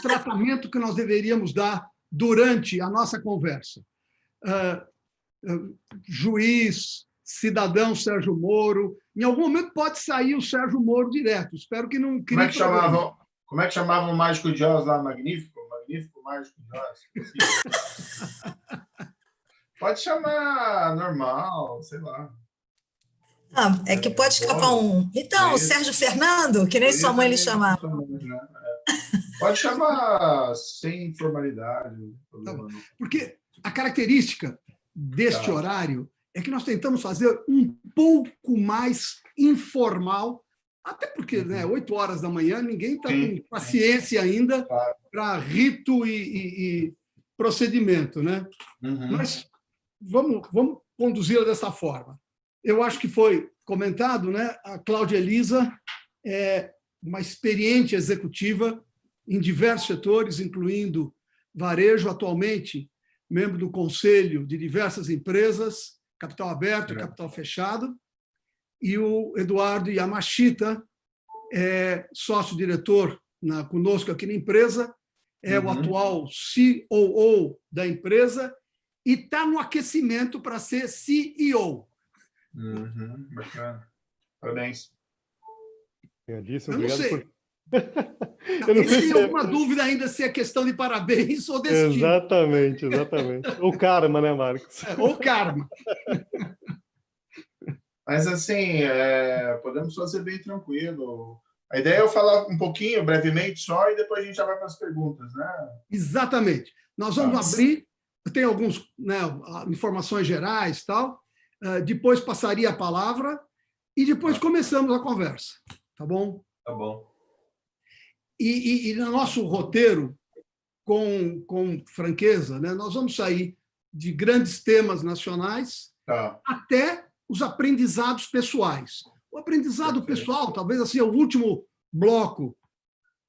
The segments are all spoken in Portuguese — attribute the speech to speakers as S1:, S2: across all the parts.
S1: tratamento que nós deveríamos dar durante a nossa conversa. Juiz, cidadão Sérgio Moro, em algum momento pode sair o Sérgio Moro direto. Espero que não crie problema.
S2: Como é que chamavam o Mágico de Oz lá? Magnífico? Magnífico Mágico de Oz? Pode chamar normal, sei lá.
S3: É que pode escapar um... Então, o Sérgio Fernando, que nem sua mãe lhe chamava.
S2: Pode chamar sem formalidade.
S1: Porque a característica deste horário é que nós tentamos fazer um pouco mais informal, até porque, 8 horas da manhã, ninguém está com paciência ainda para rito e procedimento, né? Mas vamos conduzi-la dessa forma. Eu acho que foi comentado, né? A Cláudia Elisa é uma experiente executiva em diversos setores, incluindo varejo, atualmente membro do conselho de diversas empresas, capital aberto e capital fechado, e o Eduardo Yamashita é sócio-diretor conosco aqui na empresa, é o atual COO da empresa e está no aquecimento para ser CEO.
S2: Bacana. Parabéns.
S1: Eu não sei. Eu tenho alguma dúvida ainda se é questão de parabéns ou destino.
S4: Exatamente. Ou karma, né, Marcos?
S1: Ou karma.
S2: Mas, assim, podemos fazer bem tranquilo. A ideia é eu falar um pouquinho, brevemente só, e depois a gente já vai para as perguntas, né?
S1: Exatamente. Nós vamos abrir, tem algumas informações gerais e tal, depois passaria a palavra e depois começamos a conversa, tá bom?
S2: Tá bom.
S1: E no nosso roteiro, com franqueza, né, nós vamos sair de grandes temas nacionais até os aprendizados pessoais. O aprendizado pessoal, talvez assim, é o último bloco,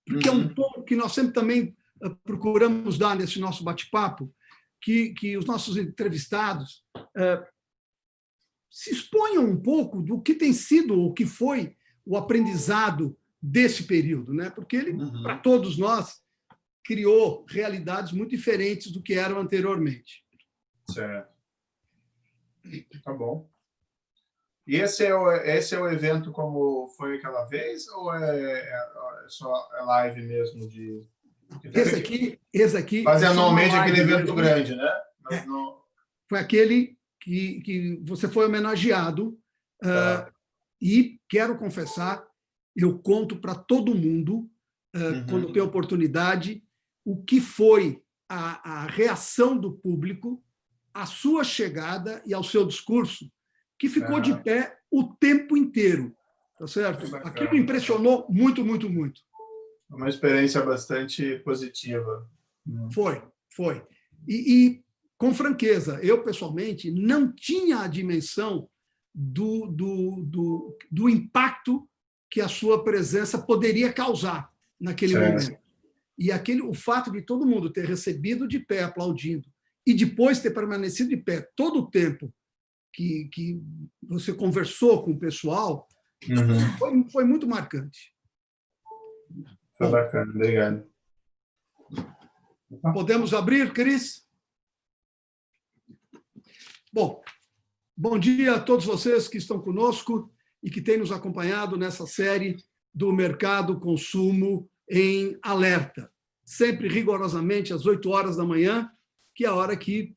S1: porque é um ponto que nós sempre também procuramos dar nesse nosso bate-papo, que os nossos entrevistados se exponham um pouco do que tem sido, o que foi o aprendizado desse período, né? Porque ele, para todos nós, criou realidades muito diferentes do que eram anteriormente.
S2: Certo. Tá bom. E esse é o evento como foi aquela vez, ou é só live mesmo?
S1: Esse aqui
S2: faz anualmente aquele evento grande, né?
S1: Foi aquele que você foi homenageado, e quero confessar, eu conto para todo mundo, quando tem oportunidade, o que foi a reação do público à sua chegada e ao seu discurso, que ficou de pé o tempo inteiro, tá certo? Aquilo me impressionou muito, muito, muito.
S2: Uma experiência bastante positiva.
S1: Foi. E com franqueza, eu, pessoalmente, não tinha a dimensão do impacto que a sua presença poderia causar naquele momento. E o fato de todo mundo ter recebido de pé, aplaudindo, e depois ter permanecido de pé todo o tempo que você conversou com o pessoal, foi muito marcante.
S2: Foi bacana, obrigado.
S1: Podemos abrir, Cris? Bom dia a todos vocês que estão conosco e que têm nos acompanhado nessa série do Mercado Consumo em Alerta, sempre rigorosamente às 8 horas da manhã, que é a hora que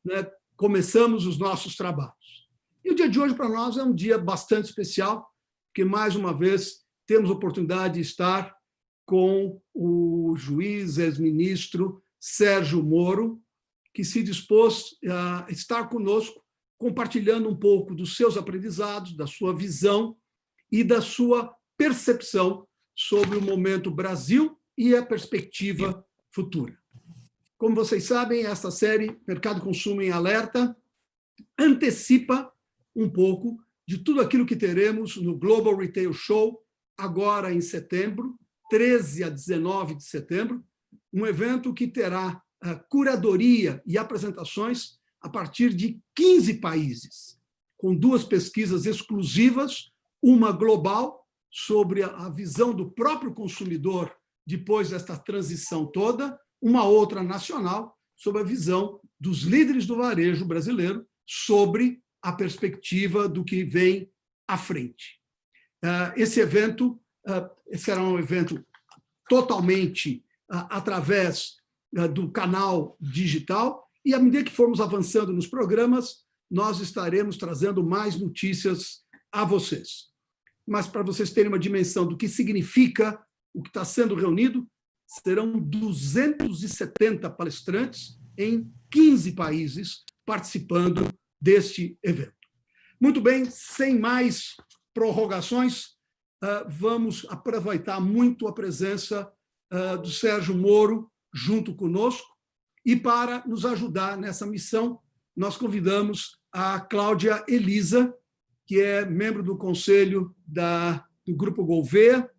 S1: começamos os nossos trabalhos. E o dia de hoje, para nós, é um dia bastante especial, porque, mais uma vez, temos a oportunidade de estar com o juiz, ex-ministro Sérgio Moro, que se dispôs a estar conosco, compartilhando um pouco dos seus aprendizados, da sua visão e da sua percepção sobre o momento Brasil e a perspectiva futura. Como vocês sabem, esta série Mercado Consumo em Alerta antecipa um pouco de tudo aquilo que teremos no Global Retail Show, agora em setembro, 13 a 19 de setembro, um evento que terá curadoria e apresentações a partir de 15 países, com 2 pesquisas exclusivas, uma global, sobre a visão do próprio consumidor depois desta transição toda, uma outra nacional, sob a visão dos líderes do varejo brasileiro sobre a perspectiva do que vem à frente. Esse evento será um evento totalmente através do canal digital, e à medida que formos avançando nos programas, nós estaremos trazendo mais notícias a vocês. Mas, para vocês terem uma dimensão do que significa o que está sendo reunido, serão 270 palestrantes em 15 países participando deste evento. Muito bem, sem mais prorrogações, vamos aproveitar muito a presença do Sérgio Moro junto conosco, e para nos ajudar nessa missão, nós convidamos a Cláudia Elisa, que é membro do conselho do Grupo Gouveia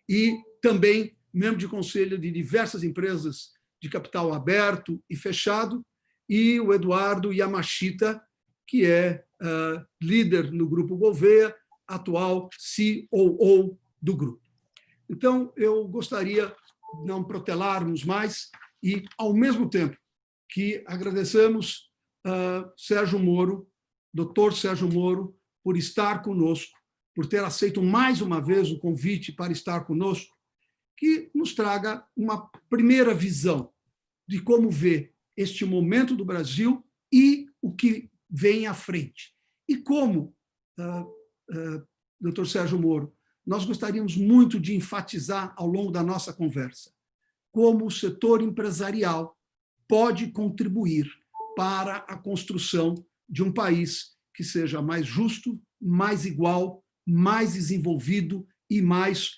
S1: e também membro de conselho de diversas empresas de capital aberto e fechado, e o Eduardo Yamashita, que é líder no Grupo Gouveia, atual COO do grupo. Então, eu gostaria de não protelarmos mais e, ao mesmo tempo que agradecemos Sérgio Moro, Dr. Sérgio Moro, por estar conosco, por ter aceito mais uma vez o convite para estar conosco, que nos traga uma primeira visão de como vê este momento do Brasil e o que vem à frente. E como, Dr. Sérgio Moro, nós gostaríamos muito de enfatizar ao longo da nossa conversa como o setor empresarial pode contribuir para a construção de um país que seja mais justo, mais igual, mais desenvolvido e mais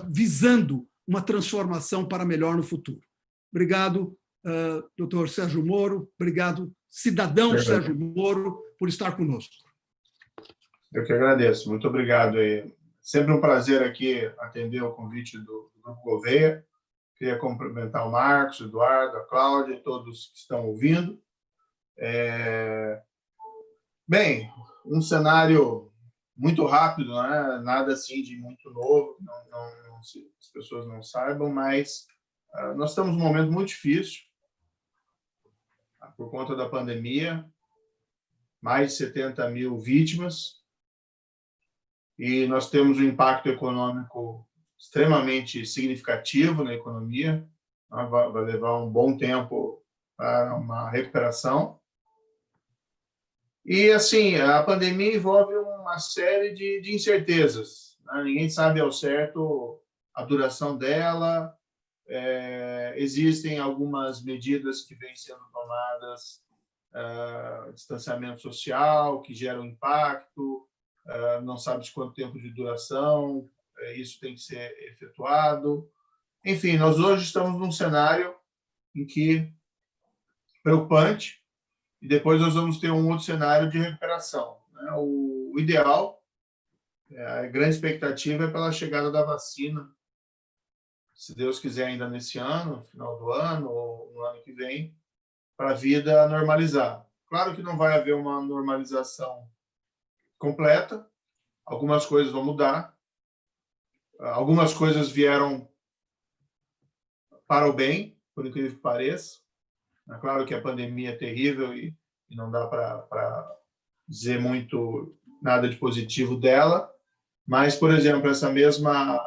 S1: visando uma transformação para melhor no futuro. Obrigado, Dr. Sérgio Moro. Obrigado, cidadão Sérgio Moro, por estar conosco.
S2: Eu que agradeço. Muito obrigado. Sempre um prazer aqui atender o convite do Grupo Gouveia. Queria cumprimentar o Marcos, o Eduardo, a Cláudia, todos que estão ouvindo. Bem, um cenário muito rápido, né? Nada assim de muito novo, as pessoas não saibam, mas nós estamos num momento muito difícil por conta da pandemia, mais de 70 mil vítimas, e nós temos um impacto econômico extremamente significativo na economia, vai levar um bom tempo para uma recuperação. E, assim, a pandemia envolve uma série de incertezas, né? Ninguém sabe ao certo a duração dela. Existem algumas medidas que vêm sendo tomadas, distanciamento social, que geram impacto, não sabe de quanto tempo de duração, isso tem que ser efetuado. Enfim, nós hoje estamos num cenário em que preocupante, e depois nós vamos ter um outro cenário de recuperação, né? O ideal, a grande expectativa é pela chegada da vacina, se Deus quiser ainda nesse ano, no final do ano ou no ano que vem, para a vida normalizar. Claro que não vai haver uma normalização completa, algumas coisas vão mudar, algumas coisas vieram para o bem, por incrível que pareça. É claro que a pandemia é terrível e não dá para dizer muito nada de positivo dela, mas, por exemplo, essa mesma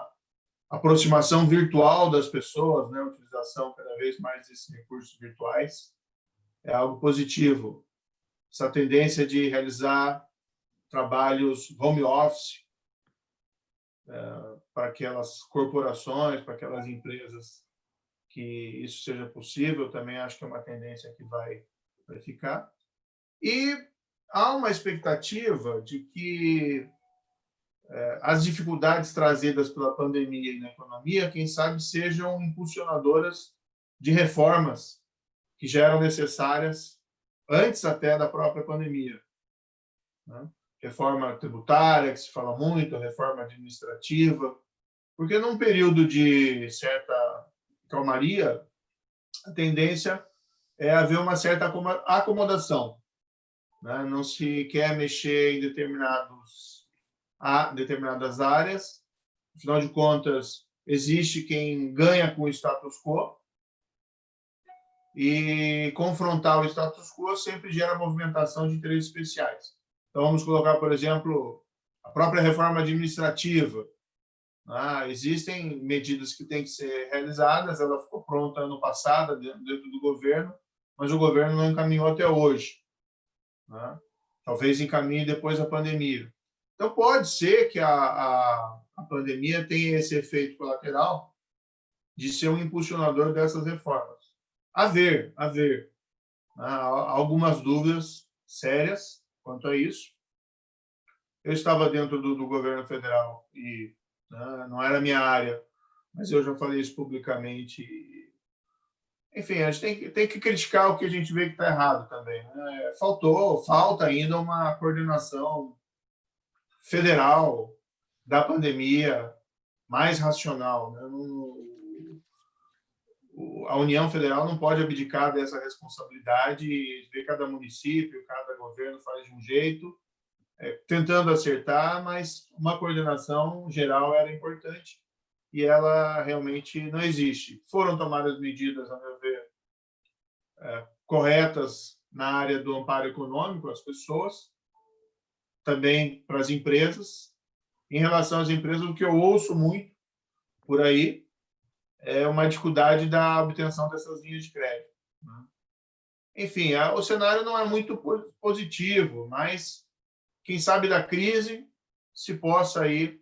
S2: aproximação virtual das pessoas, né, a utilização cada vez mais desses recursos virtuais, é algo positivo. Essa tendência de realizar trabalhos home office para aquelas corporações, para aquelas empresas que isso seja possível, também acho que é uma tendência que vai ficar. E há uma expectativa de que as dificuldades trazidas pela pandemia e na economia, quem sabe, sejam impulsionadoras de reformas que já eram necessárias antes até da própria pandemia, né? Reforma tributária, que se fala muito, reforma administrativa, porque num período de certa calmaria, a tendência é haver uma certa acomodação, né? Não se quer mexer em determinadas áreas, afinal de contas, existe quem ganha com o status quo, e confrontar o status quo sempre gera movimentação de interesses especiais. Então, vamos colocar, por exemplo, a própria reforma administrativa. Existem medidas que têm que ser realizadas, ela ficou pronta ano passado dentro do governo, mas o governo não encaminhou até hoje. Talvez encaminhe depois da pandemia. Então, pode ser que a pandemia tenha esse efeito colateral de ser um impulsionador dessas reformas. A ver. Há algumas dúvidas sérias quanto a isso. Eu estava dentro do governo federal e não era minha área, mas eu já falei isso publicamente. Enfim, a gente tem que criticar o que a gente vê que está errado também. Falta ainda uma coordenação federal da pandemia mais racional. A União Federal não pode abdicar dessa responsabilidade e ver cada município, cada governo faz de um jeito, tentando acertar, mas uma coordenação geral era importante e ela realmente não existe. Foram tomadas medidas, a meu ver, corretas na área do amparo econômico às pessoas, também para as empresas. Em relação às empresas, o que eu ouço muito por aí é uma dificuldade da obtenção dessas linhas de crédito. Enfim, o cenário não é muito positivo, mas quem sabe da crise se possa aí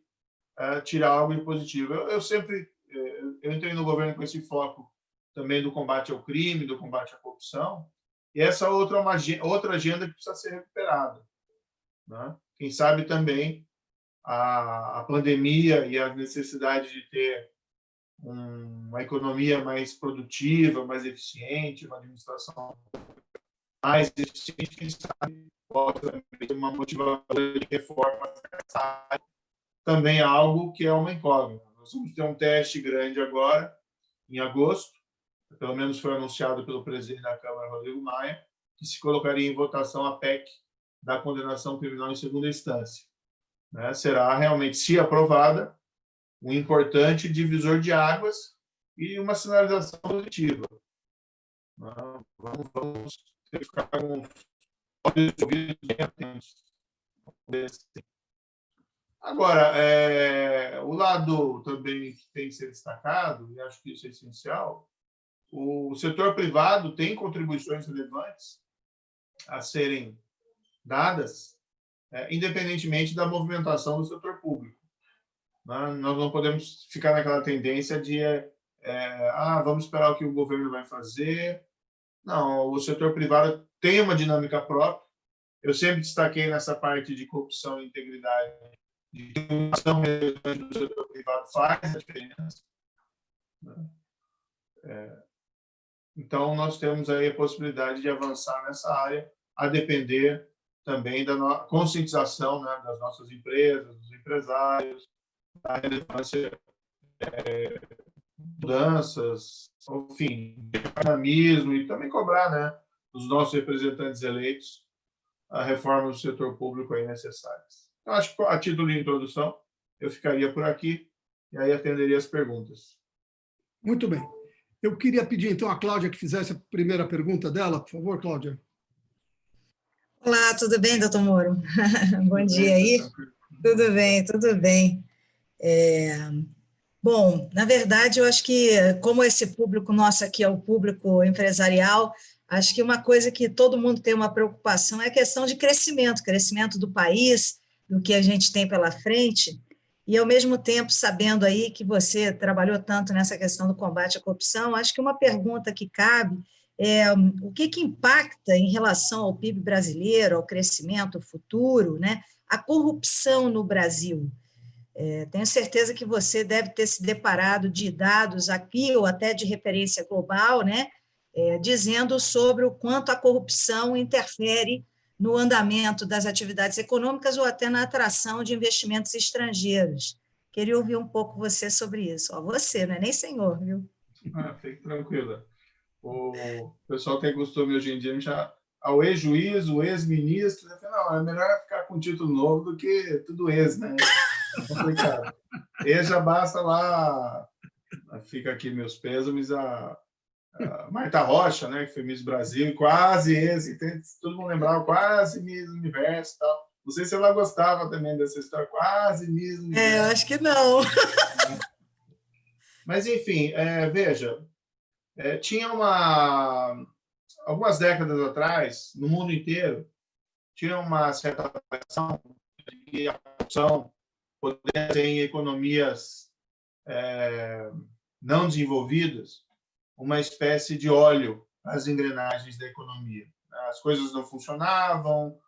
S2: tirar algo de positivo. Eu entrei no governo com esse foco também do combate ao crime, do combate à corrupção, e essa outra é uma outra agenda que precisa ser recuperada. Quem sabe também a pandemia e a necessidade de ter uma economia mais produtiva, mais eficiente, uma administração mais eficiente, quem sabe pode ter uma motivação de reforma nessa área. Também é algo que é uma incógnita. Nós vamos ter um teste grande agora, em agosto, pelo menos foi anunciado pelo presidente da Câmara, Rodrigo Maia, que se colocaria em votação a PEC da condenação criminal em segunda instância. Será realmente, se aprovada, um importante divisor de águas e uma sinalização positiva. Vamos ter que ficar com olhos e ouvidos bem atentos. Agora, o lado também que tem que ser destacado, e acho que isso é essencial, o setor privado tem contribuições relevantes a serem dadas, independentemente da movimentação do setor público. Nós não podemos ficar naquela tendência de vamos esperar o que o governo vai fazer. Não, o setor privado tem uma dinâmica própria. Eu sempre destaquei nessa parte de corrupção e integridade, de ação relevante do setor privado faz a diferença. Então, nós temos aí a possibilidade de avançar nessa área, a depender também da conscientização das nossas empresas, dos empresários, da relevância mudanças, enfim, de dinamismo, e também cobrar dos nossos representantes eleitos a reforma do setor público aí necessárias. Então, acho que, a título de introdução, eu ficaria por aqui e aí atenderia as perguntas.
S1: Muito bem. Eu queria pedir, então, a Cláudia que fizesse a primeira pergunta dela. Por favor, Cláudia.
S3: Olá, tudo bem, doutor Moro? Bom dia aí. Tudo bem, tudo bem. Bom, na verdade, eu acho que, como esse público nosso aqui é o público empresarial, acho que uma coisa que todo mundo tem uma preocupação é a questão de crescimento do país, do que a gente tem pela frente, e, ao mesmo tempo, sabendo aí que você trabalhou tanto nessa questão do combate à corrupção, acho que uma pergunta que cabe é o que impacta em relação ao PIB brasileiro, ao crescimento futuro, a corrupção no Brasil. Tenho certeza que você deve ter se deparado de dados aqui, ou até de referência global, dizendo sobre o quanto a corrupção interfere no andamento das atividades econômicas ou até na atração de investimentos estrangeiros. Queria ouvir um pouco você sobre isso. Você, não é nem senhor, viu?
S2: Fique tranquila. O pessoal tem costume hoje em dia me chamar ao ex-juiz, o ex-ministro. Não, é melhor ficar com título novo do que tudo ex, né? É complicado. Já basta lá Fica aqui meus pêsames a Marta Rocha, né, que foi Miss Brasil, quase todo mundo lembrava, quase Miss Universo e tal. Não sei se ela gostava também dessa história, quase Miss Universo.
S3: Eu acho que não.
S2: Mas, enfim, veja, tinha algumas décadas atrás, no mundo inteiro, tinha uma certa pressão de que a corrupção poderia ser em economias não desenvolvidas uma espécie de óleo nas engrenagens da economia. As coisas não funcionavam,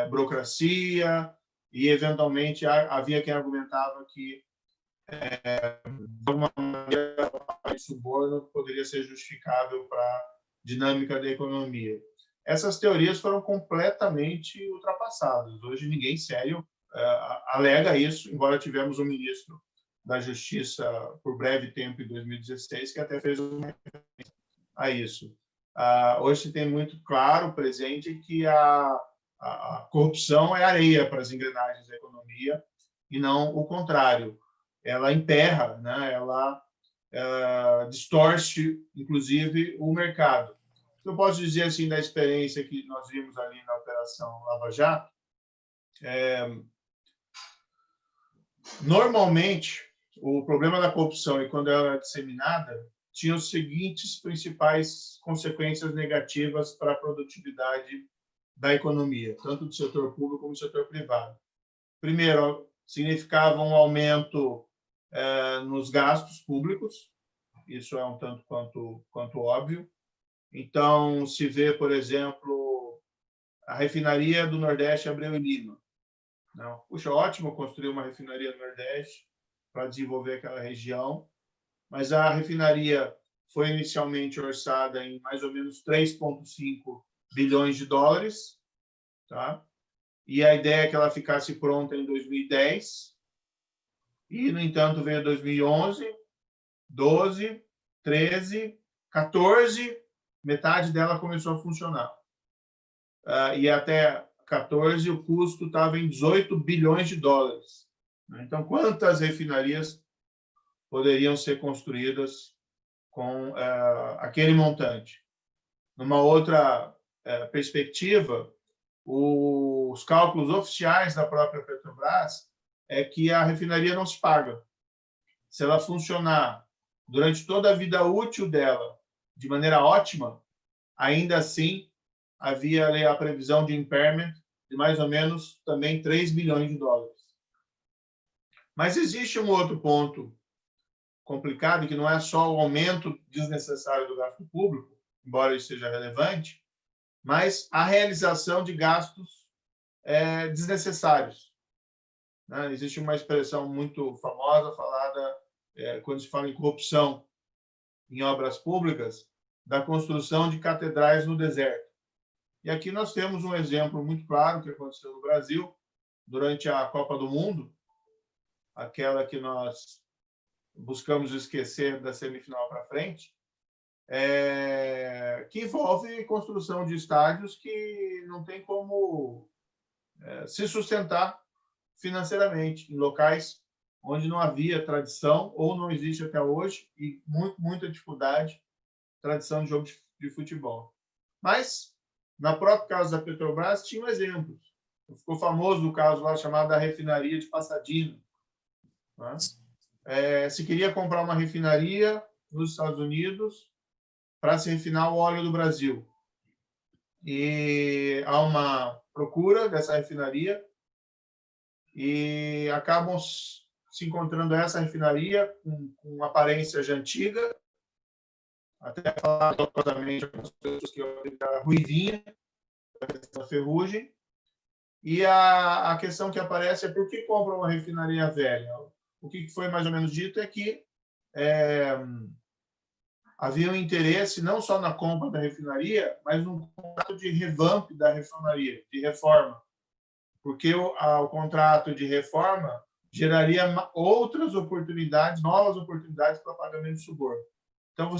S2: burocracia, e, eventualmente, havia quem argumentava que, de alguma maneira, o suborno poderia ser justificável para a dinâmica da economia. Essas teorias foram completamente ultrapassadas. Hoje, ninguém sério alega isso, embora tivemos um ministro da Justiça por breve tempo, em 2016, que até fez uma referência a isso. Hoje se tem muito claro, presente, que a corrupção é areia para as engrenagens da economia e não o contrário. Ela emperra, né? Ela distorce, inclusive, o mercado. Eu posso dizer, assim, da experiência que nós vimos ali na Operação Lava Jato, normalmente, o problema da corrupção, e quando ela era disseminada, tinha os seguintes principais consequências negativas para a produtividade da economia, tanto do setor público como do setor privado. Primeiro, significava um aumento nos gastos públicos, isso é um tanto quanto óbvio. Então, se vê, por exemplo, a refinaria do Nordeste Abreu e Lima. Não, puxa, ótimo construir uma refinaria no Nordeste para desenvolver aquela região, mas a refinaria foi inicialmente orçada em mais ou menos 3,5 bilhões de dólares, tá? E a ideia é que ela ficasse pronta em 2010, e, no entanto, veio 2011, 12, 13, 14, metade dela começou a funcionar. E até 14, o custo estava em 18 bilhões de dólares. Então, quantas refinarias poderiam ser construídas com aquele montante? Numa outra perspectiva, os cálculos oficiais da própria Petrobras é que a refinaria não se paga. Se ela funcionar durante toda a vida útil dela de maneira ótima, ainda assim havia ali a previsão de impairment de mais ou menos também 3 bilhões de dólares. Mas existe um outro ponto complicado, que não é só o aumento desnecessário do gasto público, embora isso seja relevante, mas a realização de gastos desnecessários. Existe uma expressão muito famosa falada quando se fala em corrupção em obras públicas, da construção de catedrais no deserto. E aqui nós temos um exemplo muito claro que aconteceu no Brasil durante a Copa do Mundo, aquela que nós buscamos esquecer da semifinal para frente, que envolve construção de estádios que não tem como se sustentar financeiramente, em locais onde não havia tradição, ou não existe até hoje, e muita dificuldade, tradição de jogo de futebol. Mas, na própria caso da Petrobras, tinha exemplos. Ficou famoso o caso lá chamado da refinaria de Pasadena. Se queria comprar uma refinaria nos Estados Unidos para se refinar o óleo do Brasil. E há uma procura dessa refinaria e acabam se encontrando essa refinaria com aparência já antiga, até falar totalmente com as pessoas que a ruivinha, a ferrugem. E a questão que aparece é por que compra uma refinaria velha? O que foi mais ou menos dito é que havia um interesse não só na compra da refinaria, mas no contrato de revamp da refinaria, de reforma. Porque o contrato de reforma geraria outras oportunidades, novas oportunidades para pagamento de suborno. Então,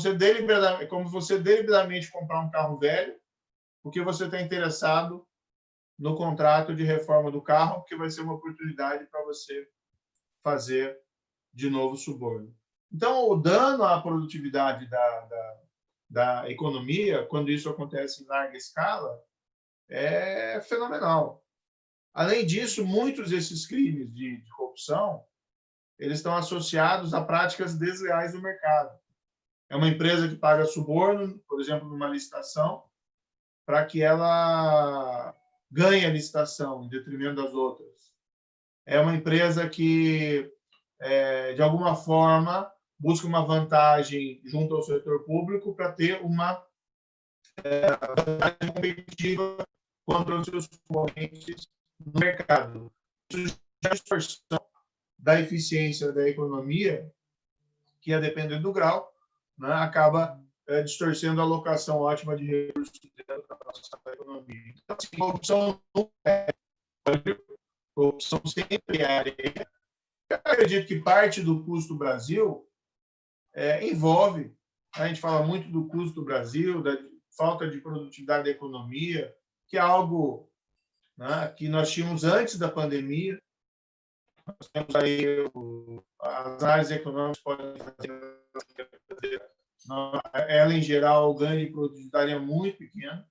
S2: é como você deliberadamente comprar um carro velho, porque você está interessado no contrato de reforma do carro, porque vai ser uma oportunidade para você fazer de novo suborno. Então, o dano à produtividade da economia, quando isso acontece em larga escala, é fenomenal. Além disso, muitos desses crimes de corrupção, eles estão associados a práticas desleais do mercado. É uma empresa que paga suborno, por exemplo, numa licitação, para que ela ganhe a licitação em detrimento das outras. É uma empresa que, de alguma forma, busca uma vantagem junto ao setor público para ter uma vantagem competitiva contra os seus concorrentes no mercado. Isso já é distorção da eficiência da economia, que, a depender do grau, né, acaba distorcendo a alocação ótima de recursos dentro da nossa economia. Então, assim, corrupção não é corrupção sempre é areia. Eu acredito que parte do custo do Brasil envolve, a gente fala muito do custo do Brasil, da falta de produtividade da economia, que é algo, né, que nós tínhamos antes da pandemia. Nós temos aí as áreas econômicas podem fazer, ela, em geral, o ganho de produtividade é muito pequeno.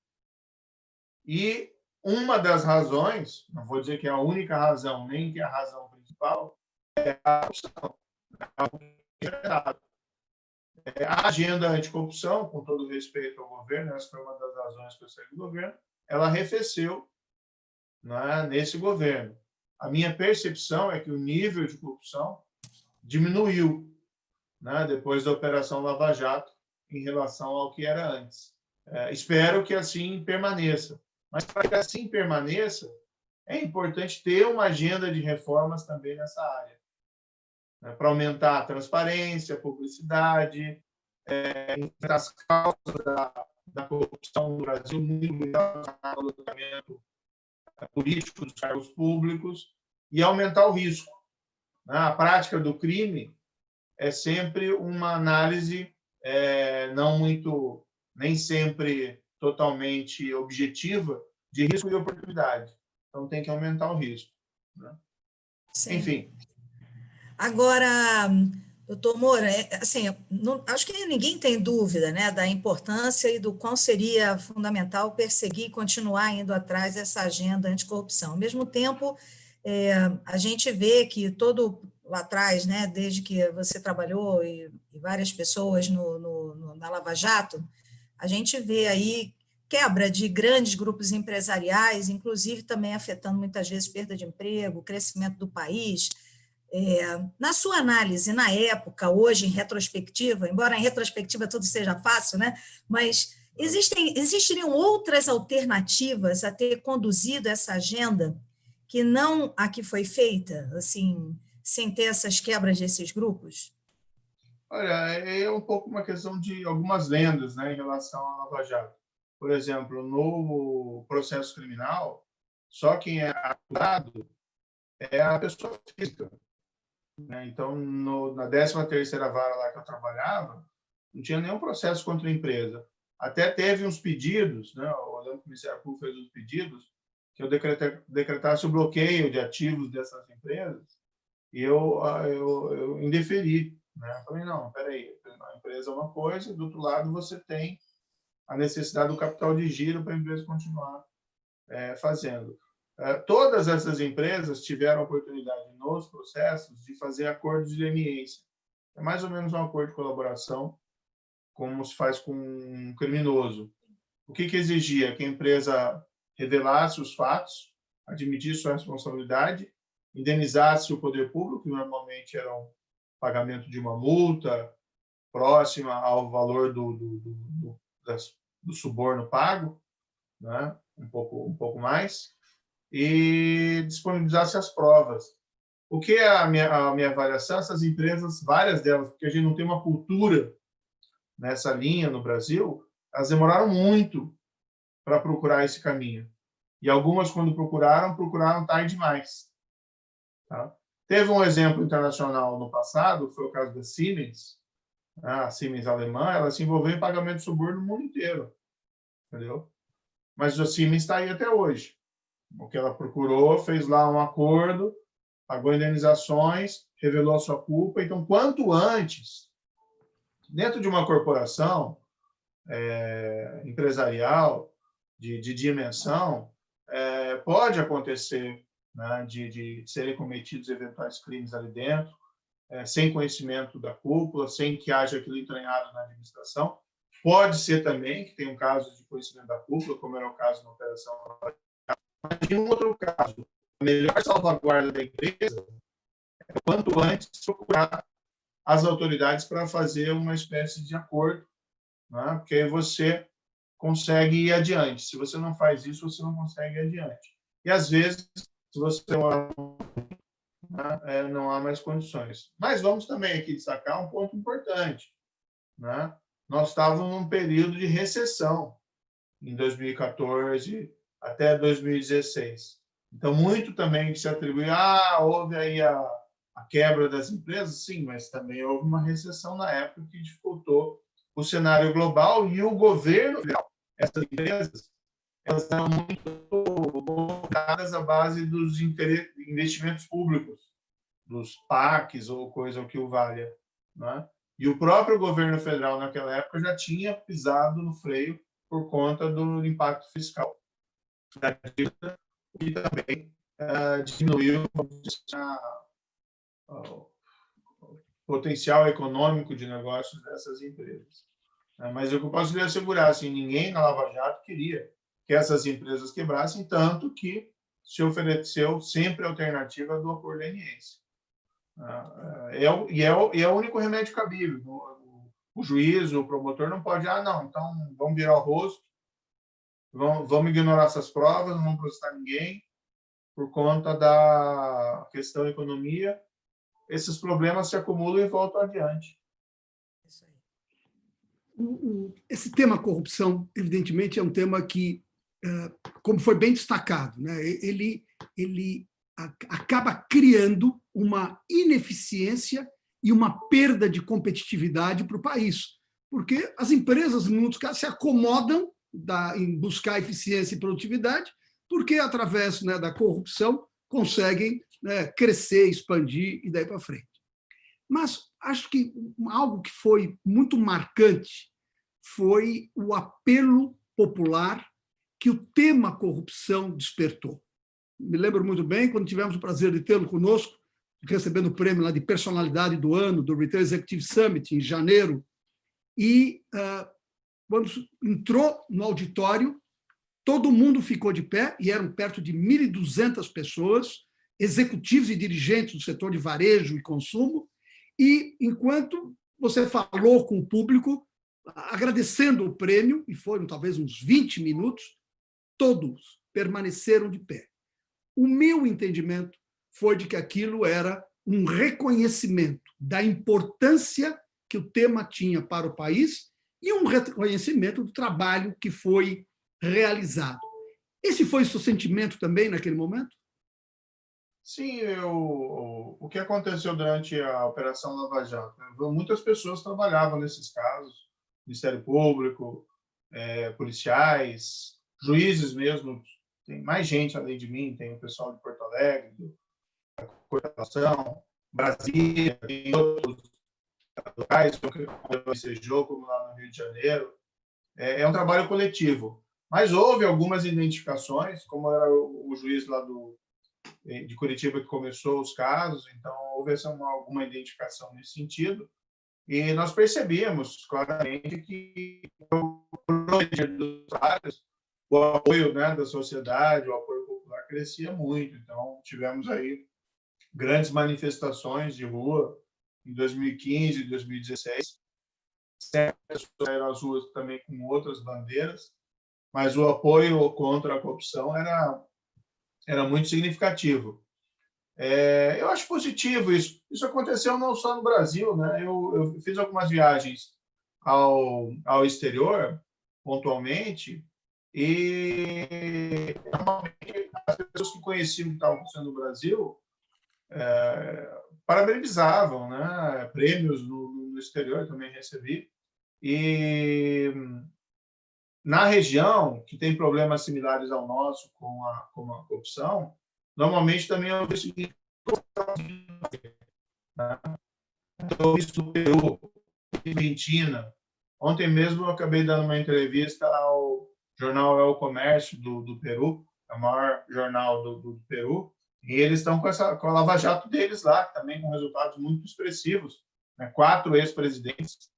S2: E uma das razões, não vou dizer que é a única razão, nem que é a razão principal, é a corrupção. A agenda anticorrupção, com todo respeito ao governo, essa foi uma das razões que eu saí do governo, ela arrefeceu, né, nesse governo. A minha percepção é que o nível de corrupção diminuiu, né, depois da Operação Lava Jato, em relação ao que era antes. Espero que assim permaneça. Mas, para que assim permaneça, é importante ter uma agenda de reformas também nessa área, né, para aumentar a transparência, a publicidade, as causas da corrupção no Brasil, muito ligado ao alojamento político dos cargos públicos, e aumentar o risco. A prática do crime é sempre uma análise não muito, nem sempre totalmente objetiva, de risco e oportunidade. Então, tem que aumentar o risco, né? Enfim.
S3: Agora, doutor Moura, assim, acho que ninguém tem dúvida, né, da importância e do quão seria fundamental perseguir e continuar indo atrás dessa agenda anticorrupção. Ao mesmo tempo, a gente vê que todo lá atrás, né, desde que você trabalhou e várias pessoas na Lava Jato, a gente vê aí quebra de grandes grupos empresariais, inclusive também afetando muitas vezes perda de emprego, crescimento do país. Na sua análise, na época, hoje, em retrospectiva, embora em retrospectiva tudo seja fácil, né? Mas existiriam outras alternativas a ter conduzido essa agenda que não a que foi feita, assim, sem ter essas quebras desses grupos?
S2: Olha, é um pouco uma questão de algumas lendas, né, em relação à Lava Jato. Por exemplo, no processo criminal, só quem é acusado é a pessoa física. Então, na 13ª vara lá que eu trabalhava, não tinha nenhum processo contra a empresa. Até teve uns pedidos, né? O Ministério Público fez uns pedidos que eu decretasse o bloqueio de ativos dessas empresas, e eu indeferi, né? Eu falei, não, peraí, a empresa é uma coisa, do outro lado você tem a necessidade do capital de giro para a empresa continuar fazendo. Todas essas empresas tiveram a oportunidade nos processos de fazer acordos de leniência. É mais ou menos um acordo de colaboração, como se faz com um criminoso. O que exigia? Que a empresa revelasse os fatos, admitisse sua responsabilidade, indenizasse o poder público, que normalmente era um pagamento de uma multa próxima ao valor do suborno pago, né? um pouco mais, e disponibilizasse as provas. O que é a minha avaliação? Essas empresas, várias delas, porque a gente não tem uma cultura nessa linha no Brasil, elas demoraram muito para procurar esse caminho. E algumas, quando procuraram tarde demais. Tá? Teve um exemplo internacional no passado, foi o caso da Siemens, a Siemens alemã, ela se envolveu em pagamento de suborno no mundo inteiro. Entendeu? Mas a Siemens está aí até hoje. O que ela procurou, fez lá um acordo, pagou indenizações, revelou a sua culpa. Então, quanto antes Dentro de uma corporação empresarial de dimensão, pode acontecer, né, de serem cometidos eventuais crimes ali dentro, sem conhecimento da cúpula, sem que haja aquilo entranhado na administração. Pode ser também que tenha um caso de conhecimento da cúpula, como era o caso na Operação Lava Jato. Mas, em outro caso, a melhor salvaguarda da empresa é, quanto antes, procurar as autoridades para fazer uma espécie de acordo, né? Porque aí você consegue ir adiante. Se você não faz isso, você não consegue ir adiante. E, às vezes, se você não há mais condições. Mas vamos também aqui destacar um ponto importante, né? Nós estávamos num período de recessão em 2014 até 2016. Então, muito também se atribui, houve aí a quebra das empresas, sim, mas também houve uma recessão na época que dificultou o cenário global e o governo, essas empresas, elas eram muito voltadas à base dos investimentos públicos, dos PACs ou coisa que o valha, né? E o próprio governo federal, naquela época, já tinha pisado no freio por conta do impacto fiscal da dívida, e também diminuiu o potencial econômico de negócios dessas empresas. Mas eu posso lhe assegurar, assim, ninguém na Lava Jato queria que essas empresas quebrassem, tanto que se ofereceu sempre a alternativa do acordo leniense. E é o único remédio cabível. O juiz, o promotor não pode, não, então vamos virar o rosto, vamos ignorar essas provas, não vamos processar ninguém por conta da questão economia. Esses problemas se acumulam e voltam adiante.
S1: Esse tema corrupção, evidentemente, é um tema que, como foi bem destacado, né, ele acaba criando uma ineficiência e uma perda de competitividade para o país, porque as empresas, em muitos casos, se acomodam em buscar eficiência e produtividade, porque, através, né, da corrupção, conseguem, né, crescer, expandir e daí para frente. Mas acho que algo que foi muito marcante foi o apelo popular que o tema corrupção despertou. Me lembro muito bem, quando tivemos o prazer de tê-lo conosco, recebendo o prêmio lá de personalidade do ano, do Retail Executive Summit, em janeiro, e quando entrou no auditório, todo mundo ficou de pé, e eram perto de 1.200 pessoas, executivos e dirigentes do setor de varejo e consumo, e enquanto você falou com o público, agradecendo o prêmio, e foram talvez uns 20 minutos, todos permaneceram de pé. O meu entendimento foi de que aquilo era um reconhecimento da importância que o tema tinha para o país e um reconhecimento do trabalho que foi realizado. Esse foi o seu sentimento também naquele momento?
S2: Sim, o que aconteceu durante a Operação Lava Jato? Muitas pessoas trabalhavam nesses casos, Ministério Público, policiais, juízes mesmo. Tem mais gente além de mim, tem o pessoal de Porto Alegre, da Corporação, Brasília, tem outros locais, como esse jogo, como lá no Rio de Janeiro. É um trabalho coletivo. Mas houve algumas identificações, como era o juiz lá de Curitiba que começou os casos, então houve alguma identificação nesse sentido, e nós percebíamos claramente que o apoio, né, da sociedade, o apoio popular crescia muito, então tivemos aí grandes manifestações de rua em 2015 e 2016, sempre as pessoas saíram às ruas também com outras bandeiras, mas o apoio contra a corrupção era muito significativo. Eu acho positivo isso. Isso aconteceu não só no Brasil, né? Eu fiz algumas viagens ao exterior, pontualmente, e normalmente as pessoas que conheciam o que estava acontecendo no Brasil parabenizavam, né? Prêmios no exterior também recebi. E na região, que tem problemas similares ao nosso com a corrupção, normalmente também é o seguinte, né? Então, isso no Peru, Argentina. Ontem mesmo eu acabei dando uma entrevista ao jornal El Comércio do Peru, é o maior jornal do Peru, e eles estão com a Lava Jato deles lá, também com resultados muito expressivos, né? 4 ex-presidentes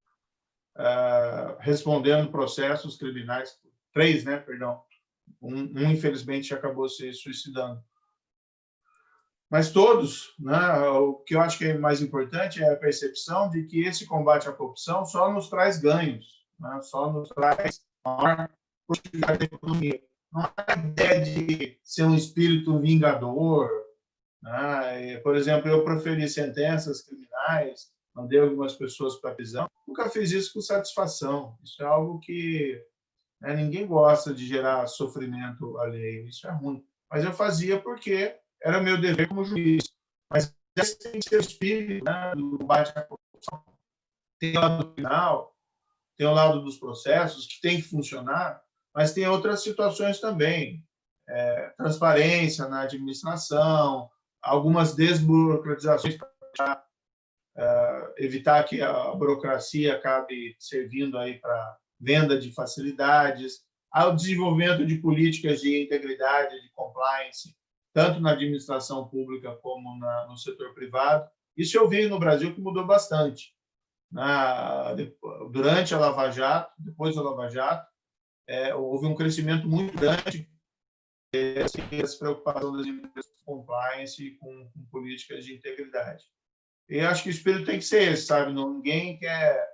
S2: respondendo processos criminais, 3, né, perdão, um infelizmente acabou se suicidando. Mas todos, né, o que eu acho que é mais importante é a percepção de que esse combate à corrupção só nos traz ganhos, né, só nos traz maior possibilidade da economia. Não é a ideia de ser um espírito vingador, né? Por exemplo, eu proferi sentenças criminais, mandei algumas pessoas para a prisão, nunca fiz isso com satisfação. Isso é algo que, né, ninguém gosta de gerar sofrimento alheio, isso é ruim. Mas eu fazia porque era meu dever como juiz. Mas esse tem que ser o espírito, né, do combate à corrupção. Tem o lado final, tem o lado dos processos, que tem que funcionar, mas tem outras situações também. Transparência na administração, algumas desburocratizações para evitar que a burocracia acabe servindo aí para venda de facilidades, ao desenvolvimento de políticas de integridade, de compliance, tanto na administração pública como no setor privado. Isso eu vi no Brasil que mudou bastante. Durante a Lava Jato, depois da Lava Jato, houve um crescimento muito grande essa preocupação das empresas com compliance e com políticas de integridade. E acho que o espírito tem que ser esse, sabe? Ninguém quer,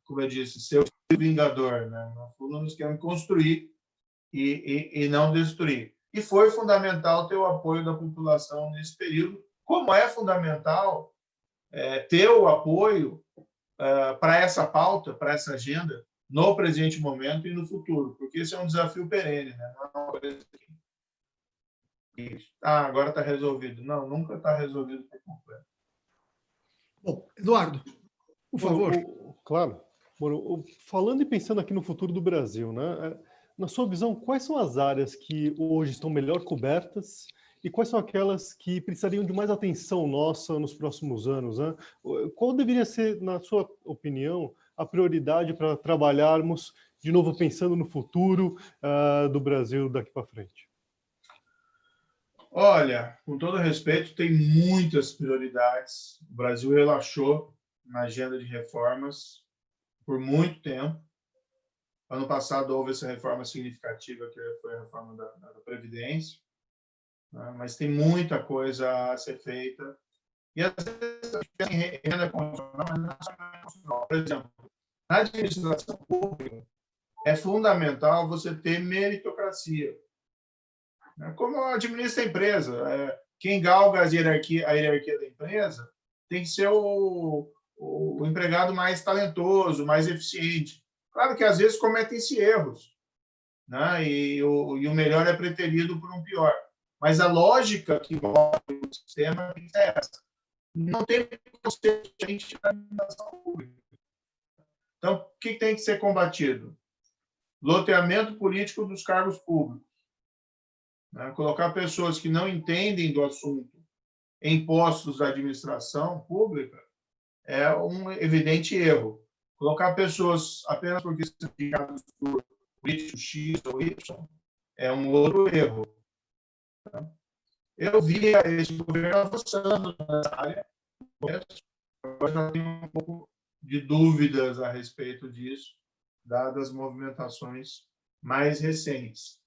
S2: como eu disse, ser o vingador, né? No fundo, nós queremos construir e não destruir. E foi fundamental ter o apoio da população nesse período, como é fundamental ter o apoio para essa pauta, para essa agenda, no presente momento e no futuro, porque esse é um desafio perene, né? Não é uma coisa que agora está resolvido. Não, nunca está resolvido por completo.
S1: Bom, Eduardo, por favor.
S4: Claro. Moro, falando e pensando aqui no futuro do Brasil, né? Na sua visão, quais são as áreas que hoje estão melhor cobertas e quais são aquelas que precisariam de mais atenção nossa nos próximos anos, né? Qual deveria ser, na sua opinião, a prioridade para trabalharmos, de novo, pensando no futuro do Brasil daqui para frente?
S2: Olha, com todo respeito, tem muitas prioridades. O Brasil relaxou na agenda de reformas por muito tempo. Ano passado houve essa reforma significativa, que foi a reforma da Previdência, né? Mas tem muita coisa a ser feita. E às vezes tem renda constitucional. Por exemplo, na administração pública, é fundamental você ter meritocracia. Como administra a empresa, quem galga a hierarquia da empresa tem que ser o empregado mais talentoso, mais eficiente. Claro que às vezes cometem-se erros, né? E o melhor é preterido por um pior. Mas a lógica que move o sistema é essa. Não tem preconceito na administração pública. Então, o que tem que ser combatido? Loteamento político dos cargos públicos. Colocar pessoas que não entendem do assunto em postos da administração pública é um evidente erro. Colocar pessoas apenas porque são indicadas por político X ou Y é um outro erro. Eu via esse governo avançando nessa área, eu já tenho um pouco de dúvidas a respeito disso, dadas as movimentações mais recentes.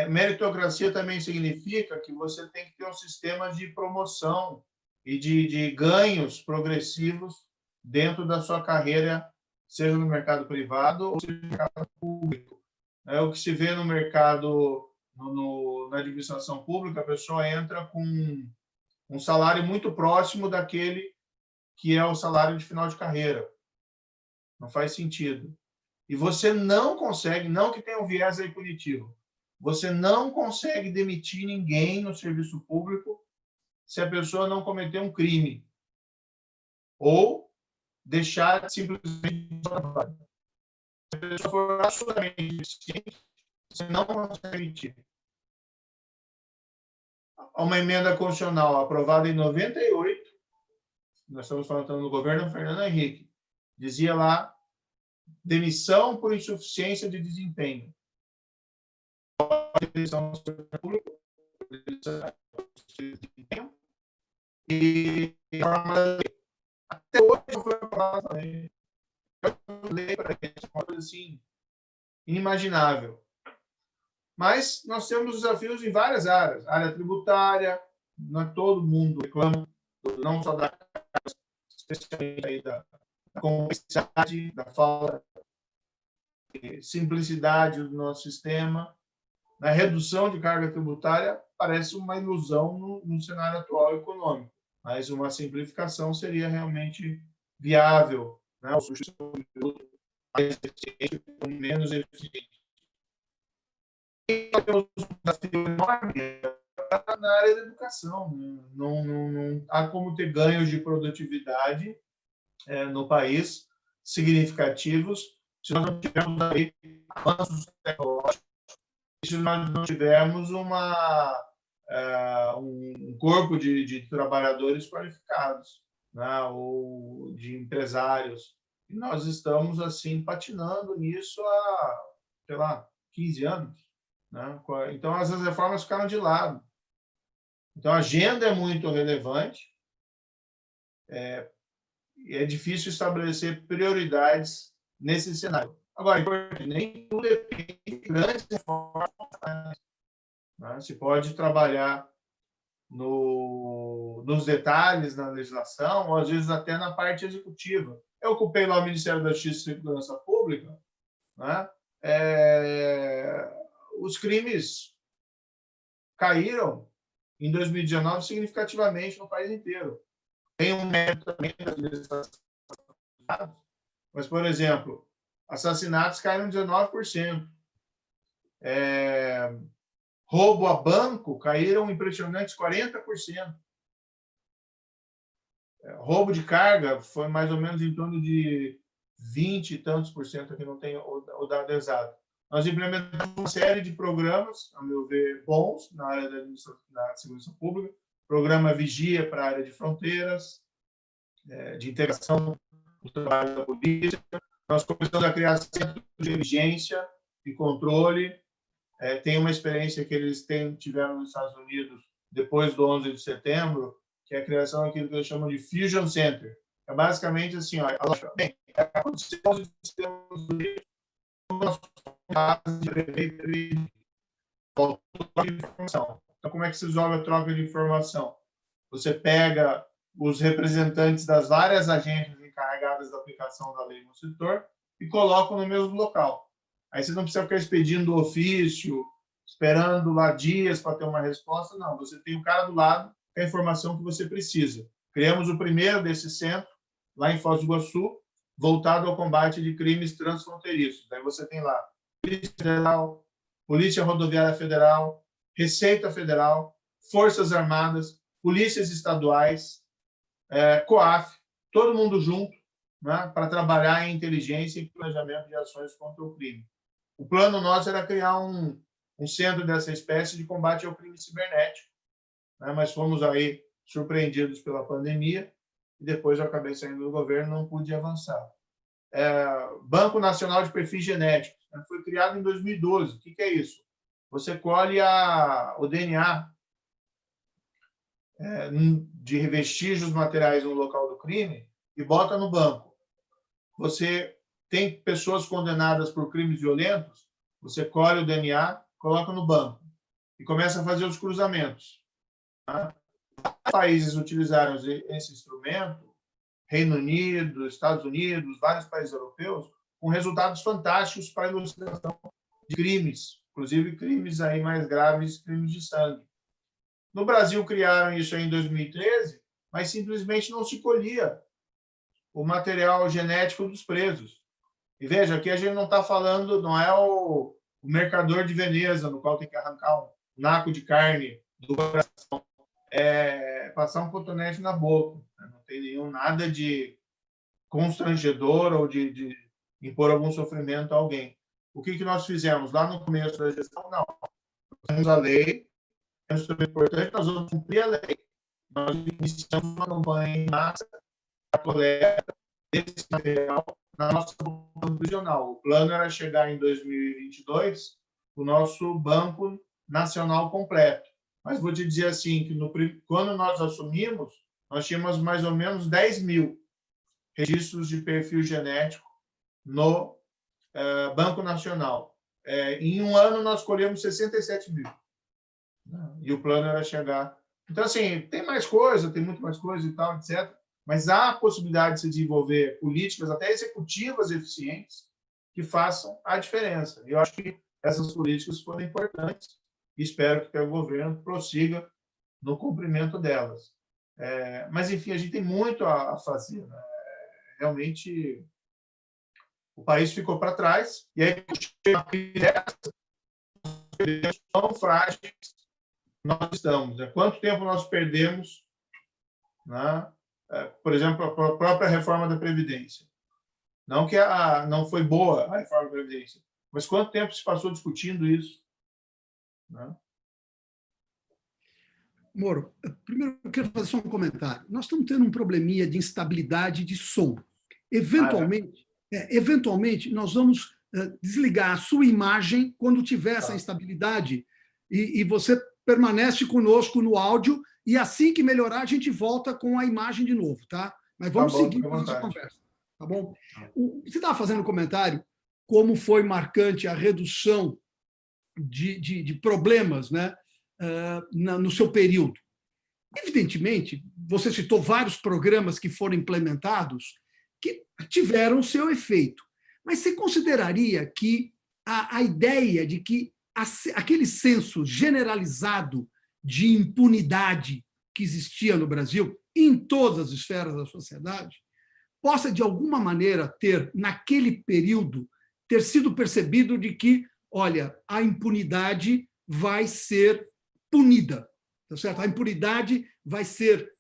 S2: Meritocracia também significa que você tem que ter um sistema de promoção e de ganhos progressivos dentro da sua carreira, seja no mercado privado ou seja no mercado público. O que se vê no mercado, na administração pública, a pessoa entra com um salário muito próximo daquele que é o salário de final de carreira. Não faz sentido. E você não consegue, não que tenha um viés aí punitivo, você não consegue demitir ninguém no serviço público se a pessoa não cometer um crime ou deixar simplesmente o trabalho. Se a pessoa for absolutamente eficiente, você não consegue demitir. Uma emenda constitucional aprovada em 98 nós estamos falando do governo Fernando Henrique, dizia lá, demissão por insuficiência de desempenho. E até hoje não foi aprovado também. Eu falei para gente, uma coisa assim, inimaginável. Mas nós temos desafios em várias áreas. Área tributária, não é todo mundo reclama, não só da especialmente aí da complexidade, da falta de simplicidade do nosso sistema. Na redução de carga tributária, parece uma ilusão no cenário atual econômico, mas uma simplificação seria realmente viável, né? O substituto mais eficiente, menos eficiente. E temos um desafio enorme na área da educação. Não há como ter ganhos de produtividade no país significativos se nós não tivermos aí avanços tecnológicos, se nós não tivermos um corpo de trabalhadores qualificados, né, ou de empresários. E nós estamos, assim, patinando nisso há, sei lá, 15 anos. Né? Então, essas reformas ficaram de lado. Então, a agenda é muito relevante, e é difícil estabelecer prioridades nesse cenário. Agora, nem tudo depende de grandes reformas. Né? Se pode trabalhar nos detalhes da legislação, ou às vezes até na parte executiva. Eu ocupei lá o Ministério da Justiça e Segurança Pública, né? Os crimes caíram em 2019 significativamente no país inteiro. Tem um mérito também das legislações, mas, por exemplo, assassinatos caíram 19%. Roubo a banco caíram impressionantes 40%. Roubo de carga foi mais ou menos em torno de 20 e tantos por cento, aqui não tem o dado exato. Nós implementamos uma série de programas, a meu ver, bons na área da segurança pública, programa Vigia para a área de fronteiras, de integração do trabalho da polícia. Nós começamos a criar centros de inteligência e controle. Tem uma experiência que eles tiveram nos Estados Unidos depois do 11 de setembro, que é a criação daquilo que eles chamam de Fusion Center. É basicamente assim, aconteceu nos Estados Unidos, então, como é que se resolve a troca de informação? Você pega os representantes das várias agências encarregadas da aplicação da lei no setor e coloca no mesmo local. Aí você não precisa ficar expedindo ofício, esperando lá dias para ter uma resposta. Não, você tem o cara do lado com a informação que você precisa. Criamos o primeiro desse centro, lá em Foz do Iguaçu, voltado ao combate de crimes transfronteiriços. Aí você tem lá Polícia Federal, Polícia Rodoviária Federal, Receita Federal, Forças Armadas, polícias estaduais, COAF, todo mundo junto, né, para trabalhar em inteligência e planejamento de ações contra o crime. O plano nosso era criar um centro dessa espécie de combate ao crime cibernético, né, mas fomos aí surpreendidos pela pandemia e depois eu acabei saindo do governo e não pude avançar. Banco Nacional de Perfis Genéticos, né, foi criado em 2012. O que é isso? Você colhe o DNA de vestígios materiais no local do crime e bota no banco. Você tem pessoas condenadas por crimes violentos, você colhe o DNA, coloca no banco e começa a fazer os cruzamentos. Tá? Vários países utilizaram esse instrumento, Reino Unido, Estados Unidos, vários países europeus, com resultados fantásticos para a ilustração de crimes, inclusive crimes aí mais graves, crimes de sangue. No Brasil criaram isso aí em 2013, mas simplesmente não se colhia o material genético dos presos. E veja, aqui a gente não está falando, não é o mercador de Veneza, no qual tem que arrancar um naco de carne do coração, passar um cotonete na boca. Não tem nada de constrangedor ou de impor algum sofrimento a alguém. O que nós fizemos lá no começo da gestão? Não. Nós temos a lei, é um instrumento importante, nós vamos cumprir a lei. Nós iniciamos uma campanha em massa a coleta desse material na nossa banca regional. O plano era chegar em 2022 o nosso banco nacional completo. Mas vou te dizer assim, que quando nós assumimos, nós tínhamos mais ou menos 10 mil registros de perfil genético no Banco Nacional. Em um ano, nós colhemos 67 mil. E o plano era chegar... Então, assim, tem mais coisa, tem muito mais coisa e tal, etc. Mas há a possibilidade de se desenvolver políticas, até executivas eficientes, que façam a diferença. E eu acho que essas políticas foram importantes e espero que o governo prossiga no cumprimento delas. Mas, enfim, a gente tem muito a fazer, né? Realmente, o país ficou para trás, e aí, tão frágeis nós estamos. Né? Quanto tempo nós perdemos, né? Por exemplo, a própria reforma da Previdência. Não que não foi boa a reforma da Previdência, mas quanto tempo se passou discutindo isso? Né?
S1: Moro, primeiro eu quero fazer só um comentário. Nós estamos tendo um probleminha de instabilidade de som. Eventualmente nós vamos desligar a sua imagem quando tiver essa instabilidade e você permanece conosco no áudio e assim que melhorar a gente volta com a imagem de novo, tá? Mas vamos seguir com a nossa conversa, tá bom? Você estava fazendo um comentário como foi marcante a redução de problemas, né, no seu período. Evidentemente, você citou vários programas que foram implementados que tiveram seu efeito, mas você consideraria que a ideia de que aquele senso generalizado de impunidade que existia no Brasil, em todas as esferas da sociedade, possa, de alguma maneira, naquele período, ter sido percebido de que, olha, a impunidade vai ser punida, tá certo? A impunidade vai ser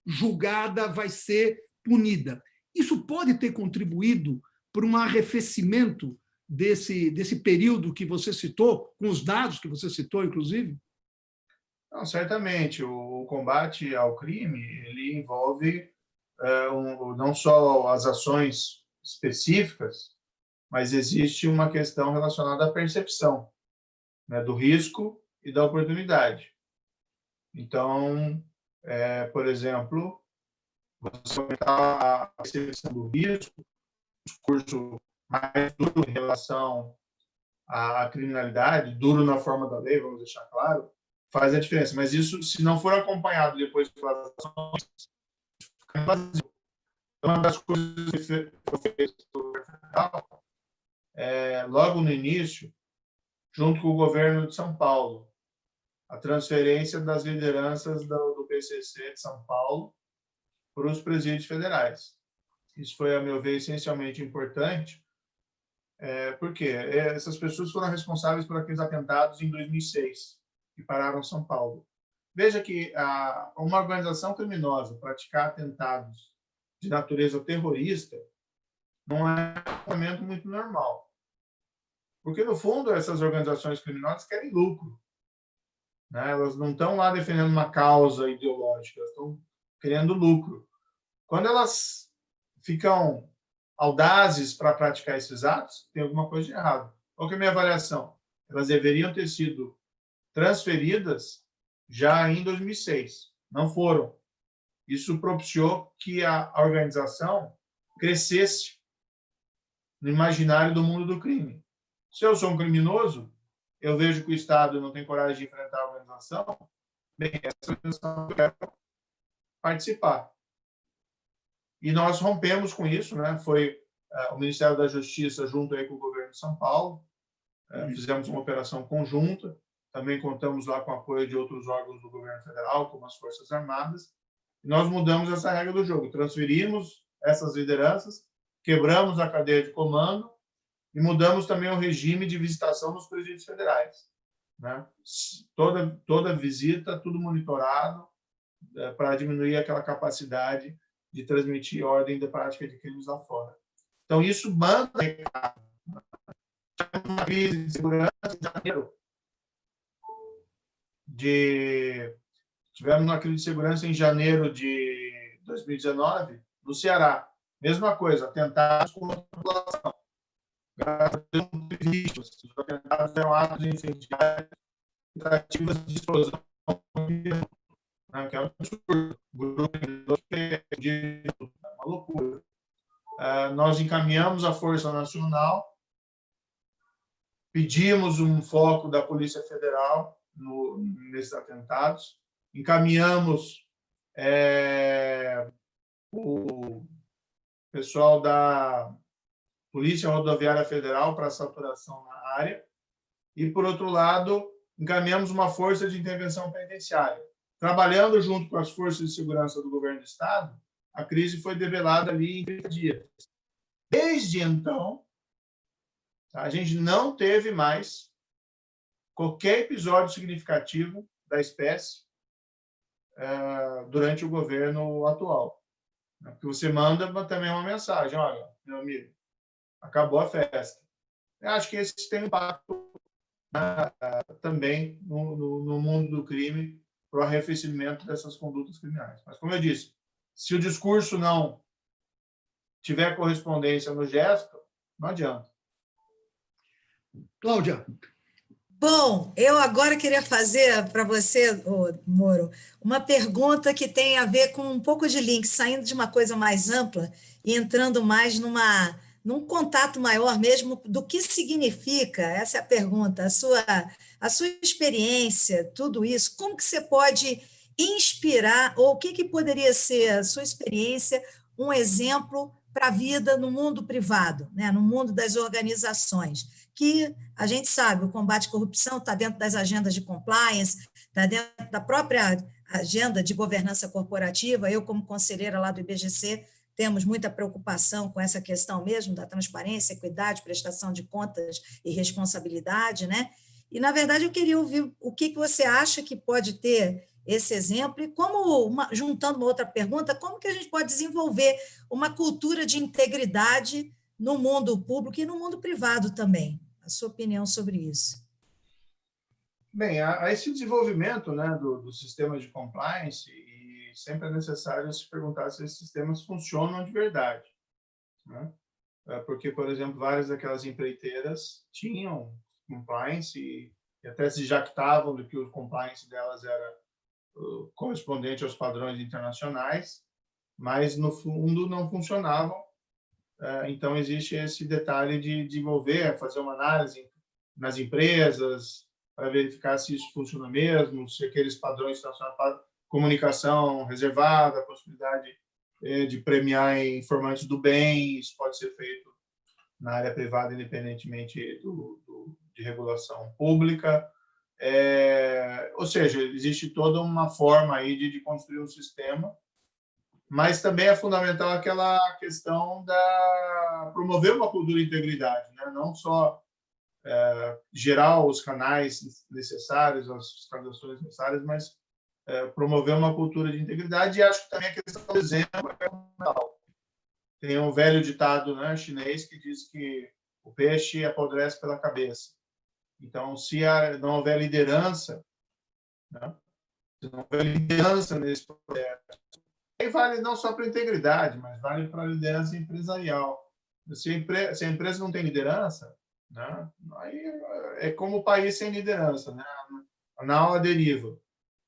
S1: julgada, vai ser punida. Isso pode ter contribuído para um arrefecimento desse período que você citou, com os dados que você citou, inclusive?
S2: Não, certamente. O combate ao crime ele envolve não só as ações específicas, mas existe uma questão relacionada à percepção, né, do risco e da oportunidade. Então, por exemplo, você aumentar a percepção do risco, um discurso mais duro em relação à criminalidade, duro na forma da lei, vamos deixar claro, faz a diferença. Mas isso, se não for acompanhado depois pelas ações, fica vazio. Uma das coisas que foi feita logo no início, junto com o governo de São Paulo, a transferência das lideranças do PCC de São Paulo para os presídios federais. Isso foi, a meu ver, essencialmente importante, porque essas pessoas foram responsáveis por aqueles atentados em 2006, que pararam São Paulo. Veja que uma organização criminosa praticar atentados de natureza terrorista não é um comportamento muito normal. Porque, no fundo, essas organizações criminosas querem lucro. Né? Elas não estão lá defendendo uma causa ideológica, elas estão querendo lucro. Quando elas ficam audazes para praticar esses atos, tem alguma coisa de errado. Qual que é a minha avaliação? Elas deveriam ter sido transferidas já em 2006. Não foram. Isso propiciou que a organização crescesse no imaginário do mundo do crime. Se eu sou um criminoso, eu vejo que o Estado não tem coragem de enfrentar a organização, bem, essa organização eu quero participar. E nós rompemos com isso, né? Foi o Ministério da Justiça junto aí com o governo de São Paulo, fizemos uma operação conjunta, também contamos lá com o apoio de outros órgãos do governo federal, como as Forças Armadas, e nós mudamos essa regra do jogo, transferimos essas lideranças, quebramos a cadeia de comando e mudamos também o regime de visitação nos presídios federais. Né? Toda visita, tudo monitorado, para diminuir aquela capacidade de transmitir ordem de prática de crimes lá fora. Então, isso manda uma crise de segurança em janeiro. Tivemos uma crise de segurança em janeiro de 2019, No Ceará, mesma coisa, atentados contra a população. Graças a Deus, não teve vítimas. Os atentados eram atos incendiários, tentativas de explosão, né, que é um absurdo. É uma loucura. Nós encaminhamos a Força Nacional, pedimos um foco da Polícia Federal nesses atentados, encaminhamos o pessoal da Polícia Rodoviária Federal para saturação na área e, por outro lado, encaminhamos uma força de intervenção penitenciária. Trabalhando junto com as forças de segurança do governo do Estado, a crise foi debelada ali em 30 dias. Desde então, a gente não teve mais qualquer episódio significativo da espécie durante o governo atual. Porque você manda também uma mensagem: olha, meu amigo, acabou a festa. Eu acho que esse tem impacto também no mundo do crime para o arrefecimento dessas condutas criminais. Mas, como eu disse, se o discurso não tiver correspondência no gesto, não adianta.
S1: Cláudia.
S3: Bom, eu agora queria fazer para você, Moro, uma pergunta que tem a ver com um pouco de link, saindo de uma coisa mais ampla e entrando mais num contato maior mesmo do que significa, essa é a pergunta, a sua experiência, tudo isso, como que você pode inspirar, ou o que poderia ser a sua experiência, um exemplo para a vida no mundo privado, né, no mundo das organizações, que a gente sabe, o combate à corrupção está dentro das agendas de compliance, está dentro da própria agenda de governança corporativa. Eu, como conselheira lá do IBGC, temos muita preocupação com essa questão mesmo da transparência, equidade, prestação de contas e responsabilidade, né? E, na verdade, eu queria ouvir o que você acha que pode ter esse exemplo e como, juntando uma outra pergunta, como que a gente pode desenvolver uma cultura de integridade no mundo público e no mundo privado também. A sua opinião sobre isso?
S2: Bem, há esse desenvolvimento, né, do sistema de compliance, e sempre é necessário se perguntar se esses sistemas funcionam de verdade, né? Porque, por exemplo, várias daquelas empreiteiras tinham compliance e até se jactavam de que o compliance delas era correspondente aos padrões internacionais, mas, no fundo, não funcionavam. Então, existe esse detalhe de desenvolver, fazer uma análise nas empresas para verificar se isso funciona mesmo, se aqueles padrões internacionais, comunicação reservada, a possibilidade de premiar informantes do bem, isso pode ser feito na área privada, independentemente de regulação pública. Ou seja, existe toda uma forma aí de construir um sistema, mas também é fundamental aquela questão da promover uma cultura de integridade, né? Não só gerar os canais necessários, as fiscalizações necessárias, mas promover uma cultura de integridade. E acho que também a questão do exemplo é fundamental. Tem um velho ditado, né, chinês que diz que o peixe apodrece pela cabeça. Então, se não houver liderança, né, se não houver liderança nesse processo, aí vale não só para a integridade, mas vale para a liderança empresarial. Se a empresa não tem liderança, né, aí é como o país sem liderança, né, na aula deriva.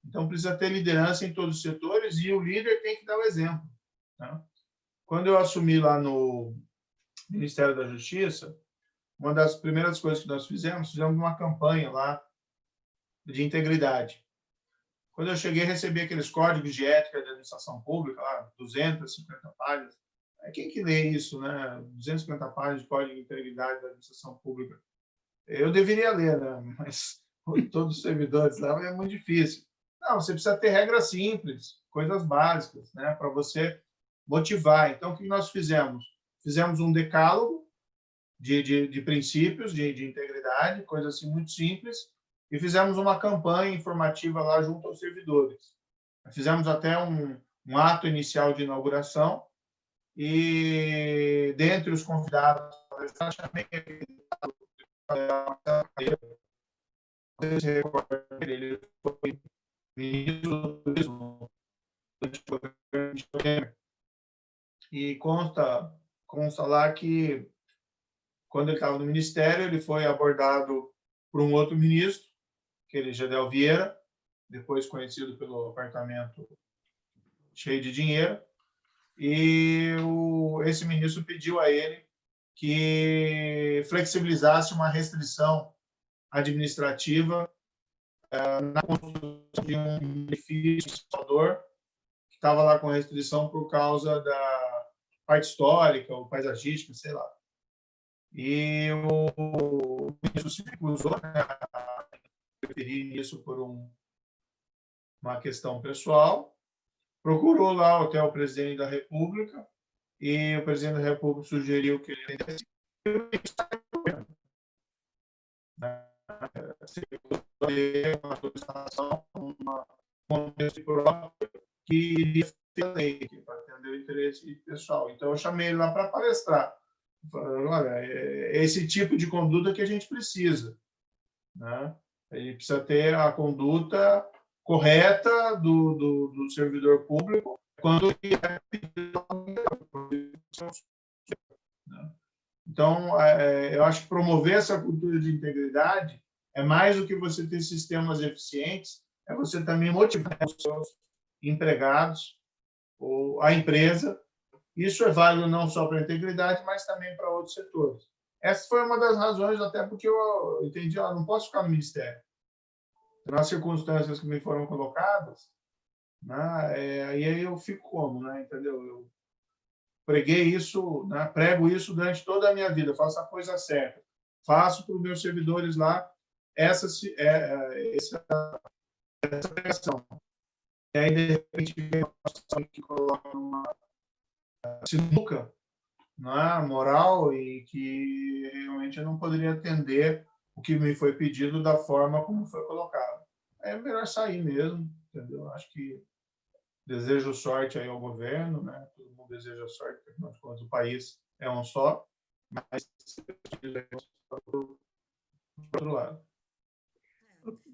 S2: Então, precisa ter liderança em todos os setores e o líder tem que dar o exemplo, né? Quando eu assumi lá no Ministério da Justiça, uma das primeiras coisas que nós fizemos uma campanha lá de integridade. Quando eu cheguei, recebi aqueles códigos de ética de administração pública, lá, 250 páginas. Quem que lê isso, né? 250 páginas de código de integridade da administração pública. Eu deveria ler, né? Mas todos os servidores lá é muito difícil. Não, você precisa ter regras simples, coisas básicas, né? Para você motivar. Então, o que nós fizemos? Fizemos um decálogo de princípios de integridade, coisa assim muito simples, e fizemos uma campanha informativa lá junto aos servidores. Fizemos até um ato inicial de inauguração e, dentre os convidados, chamei ele foi ministro do turismo. e consta lá que, quando ele estava no ministério, ele foi abordado por um outro ministro, aquele Gedel Vieira, depois conhecido pelo apartamento cheio de dinheiro, e esse ministro pediu a ele que flexibilizasse uma restrição administrativa na construção de um edifício em Salvador, que estava lá com restrição por causa da parte histórica ou paisagística, sei lá. E o ministro se recusou, né, a preferir isso por uma questão pessoal, procurou lá até o presidente da República, e o presidente da República sugeriu que ele uma solicitação, uma contexto próprio que iria ter a lei, para atender o interesse pessoal. Então, eu chamei ele lá para palestrar. Falando, olha, é esse tipo de conduta que a gente precisa, né? A gente precisa ter a conduta correta do servidor público quando ele é pedido. Então, eu acho que promover essa cultura de integridade é mais do que você ter sistemas eficientes, é você também motivar os seus empregados ou a empresa. Isso é válido não só para a integridade, mas também para outros setores. Essa foi uma das razões, até porque eu entendi, eu não posso ficar no ministério. Nas circunstâncias que me foram colocadas, né, e aí eu fico como, né, entendeu? Eu preguei isso, né, prego isso durante toda a minha vida, faço a coisa certa. Faço para os meus servidores lá essa pregação. E aí, de repente, vem uma situação que coloca uma sinuca, né, moral, e que realmente eu não poderia atender o que me foi pedido da forma como foi colocado. É melhor sair mesmo, entendeu? Acho que desejo sorte aí ao governo, né? Todo mundo deseja sorte, porque afinal de contas o país é um só, mas do outro lado.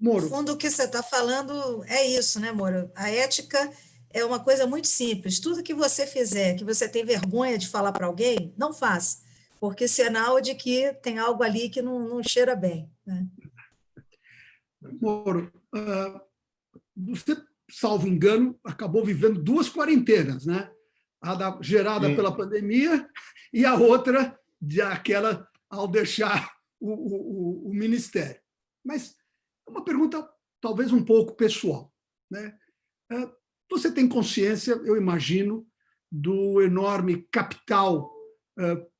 S3: No fundo, o que você está falando é isso, né, Moro? A ética é uma coisa muito simples. Tudo que você fizer, que você tem vergonha de falar para alguém, não faça, porque sinal de que tem algo ali que não cheira bem, né?
S1: Moro, você, salvo engano, acabou vivendo 2 quarentenas, né? Gerada
S2: Sim.
S1: pela pandemia e a outra, aquela ao deixar o ministério. Mas é uma pergunta talvez um pouco pessoal, né? Você tem consciência, eu imagino, do enorme capital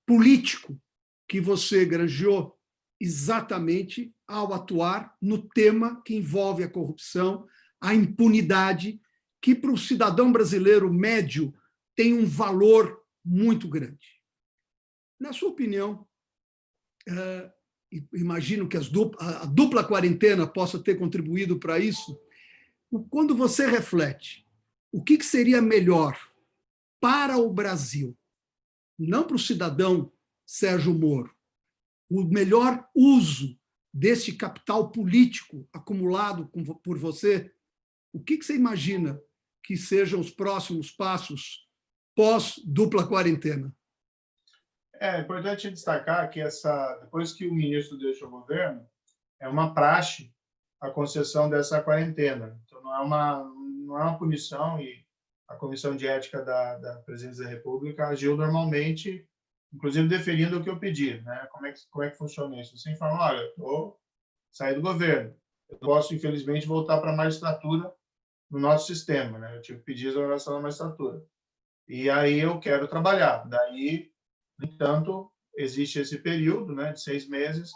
S1: político que você granjeou exatamente ao atuar no tema que envolve a corrupção, a impunidade, que para o cidadão brasileiro médio tem um valor muito grande. Na sua opinião, imagino que a dupla quarentena possa ter contribuído para isso, quando você reflete, o que seria melhor para o Brasil, não para o cidadão Sérgio Moro, o melhor uso desse capital político acumulado por você, o que você imagina que sejam os próximos passos pós-dupla quarentena?
S2: É importante destacar que depois que o ministro deixa o governo, é uma praxe a concessão dessa quarentena. Então, não é uma punição, e a Comissão de Ética da Presidência da República agiu normalmente, inclusive deferindo o que eu pedi, né? Como é que funciona isso? Você informa, olha, eu vou sair do governo, eu posso, infelizmente, voltar para a magistratura no nosso sistema, né? Eu tive que pedir exoneração da magistratura. E aí eu quero trabalhar. Daí, no entanto, existe esse período, né, de 6 meses,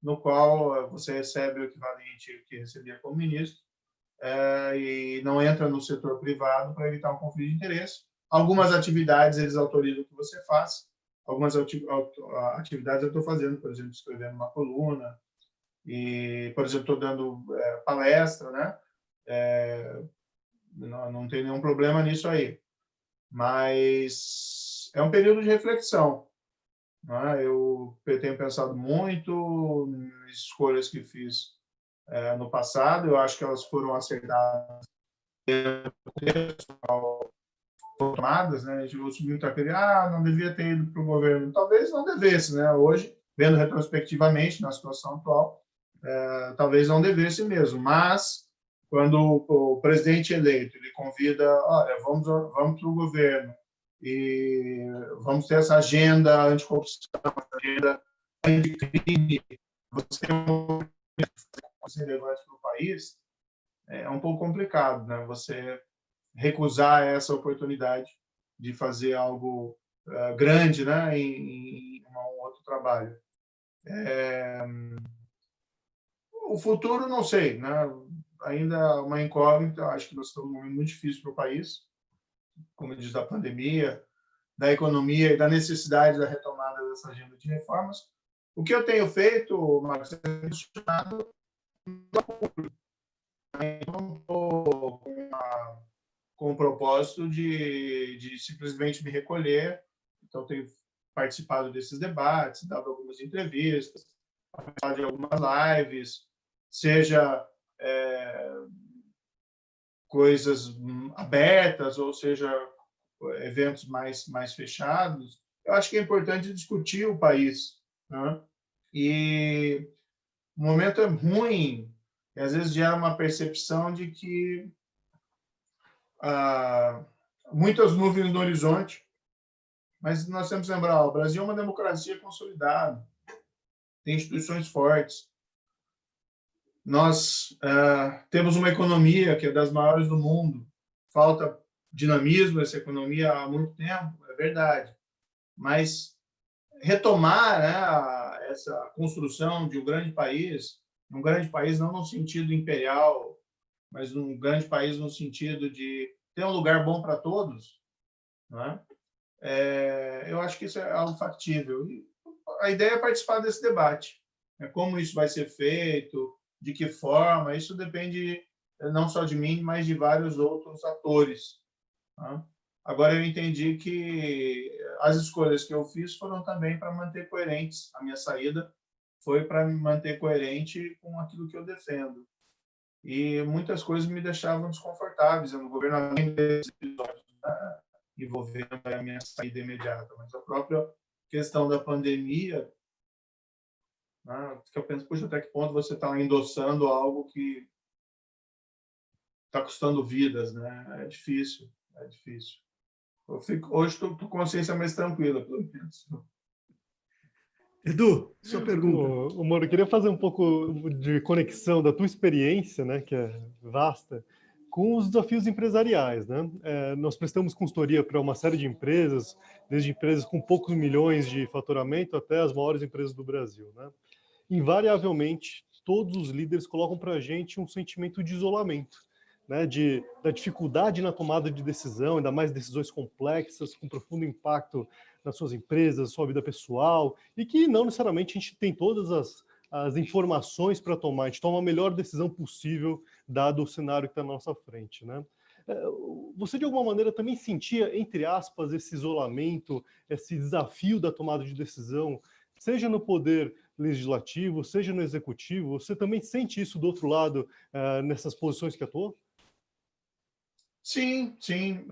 S2: no qual você recebe o equivalente que recebia como ministro, e não entra no setor privado para evitar um conflito de interesse. Algumas atividades eles autorizam que você faça, algumas atividades eu estou fazendo, por exemplo, escrevendo uma coluna, e, por exemplo, estou dando palestra, né? Não tem nenhum problema nisso aí. Mas é um período de reflexão. Eu tenho pensado muito nas escolhas que fiz no passado. Eu acho que elas foram acertadas tomadas, né? A gente ouve muito aquele, não devia ter ido para o governo. Talvez não devesse, né? Hoje, vendo retrospectivamente na situação atual, talvez não devesse mesmo. Mas quando o presidente eleito ele convida, olha, vamos para o governo e vamos ter essa agenda anticorrupção, essa agenda anticrime, você tem relevante para o país, é um pouco complicado, né? Você recusar essa oportunidade de fazer algo grande, né, em um outro trabalho. O futuro, não sei, né? Ainda é uma incógnita. Acho que nós estamos num momento muito difícil para o país, como diz, da pandemia, da economia e da necessidade da retomada dessa agenda de reformas. O que eu tenho feito, Marcos, é questionado. Eu não estou com o propósito de simplesmente me recolher. Então, tenho participado desses debates, dado algumas entrevistas, participado de algumas lives, seja coisas abertas, ou seja, eventos mais fechados. Eu acho que é importante discutir o país, né? E o momento é ruim, e às vezes gera uma percepção de que muitas nuvens no horizonte, mas nós temos que lembrar, o Brasil é uma democracia consolidada, tem instituições fortes, nós temos uma economia que é das maiores do mundo, falta dinamismo nessa economia há muito tempo, é verdade, mas retomar, né, essa construção de um grande país não no sentido imperial, mas um grande país no sentido de ter um lugar bom para todos, né? Eu acho que isso é algo factível. E a ideia é participar desse debate. Como isso vai ser feito, de que forma, isso depende não só de mim, mas de vários outros atores, né? Agora, eu entendi que as escolhas que eu fiz foram também para manter coerentes. A minha saída foi para me manter coerente com aquilo que eu defendo. E muitas coisas me deixavam desconfortáveis no governo, além desses episódios, né, envolvendo a minha saída imediata. Mas a própria questão da pandemia, né, que eu penso, puxa, até que ponto você está endossando algo que está custando vidas, né? É difícil, é difícil. Hoje estou com consciência mais tranquila, pelo menos.
S1: Edu, sua pergunta.
S4: O Moro, eu queria fazer um pouco de conexão da tua experiência, né, que é vasta, com os desafios empresariais, né? Nós prestamos consultoria para uma série de empresas, desde empresas com poucos milhões de faturamento até as maiores empresas do Brasil, né? Invariavelmente, todos os líderes colocam para a gente um sentimento de isolamento, né, da dificuldade na tomada de decisão, ainda mais decisões complexas, com profundo impacto nas suas empresas, sua vida pessoal, e que não necessariamente a gente tem todas as informações para tomar, a gente toma a melhor decisão possível, dado o cenário que está na nossa frente, né? Você, de alguma maneira, também sentia, entre aspas, esse isolamento, esse desafio da tomada de decisão, seja no poder legislativo, seja no executivo? Você também sente isso do outro lado, nessas posições que atuou?
S2: Sim, sim.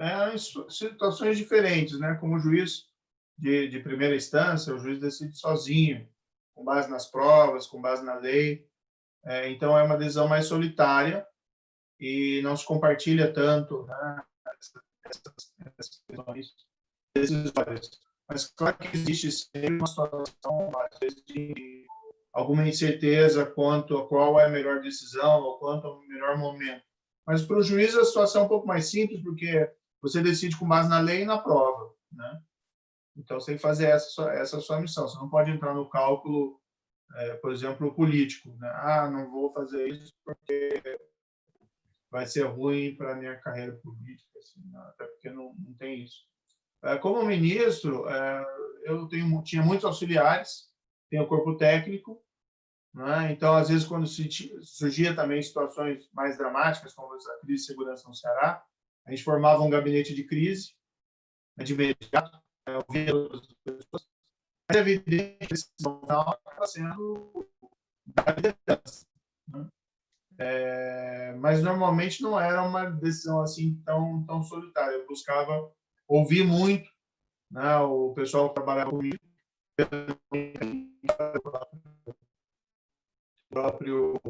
S2: Situações diferentes, né? Como juiz de primeira instância, o juiz decide sozinho, com base nas provas, com base na lei. Então, é uma decisão mais solitária e não se compartilha tanto, né, essas questões decisórias. Mas, claro que existe sempre uma situação, às vezes, de alguma incerteza quanto a qual é a melhor decisão ou quanto ao melhor momento. Mas, para o juiz, a situação é um pouco mais simples, porque você decide com base na lei e na prova, né? Então, você tem que fazer essa sua missão. Você não pode entrar no cálculo, por exemplo, político, né? Não vou fazer isso porque vai ser ruim para a minha carreira política, assim, até porque não tem isso. Como ministro, eu tinha muitos auxiliares, tenho o corpo técnico, né? Então, às vezes, quando surgia também situações mais dramáticas, como a crise de segurança no Ceará, a gente formava um gabinete de crise, de imediato, ouvia outras pessoas, mas é evidente que a decisão acaba sendo da liderança, né? Mas normalmente não era uma decisão assim tão solitária. Eu buscava ouvi muito, né, o pessoal que trabalhava comigo, o próprio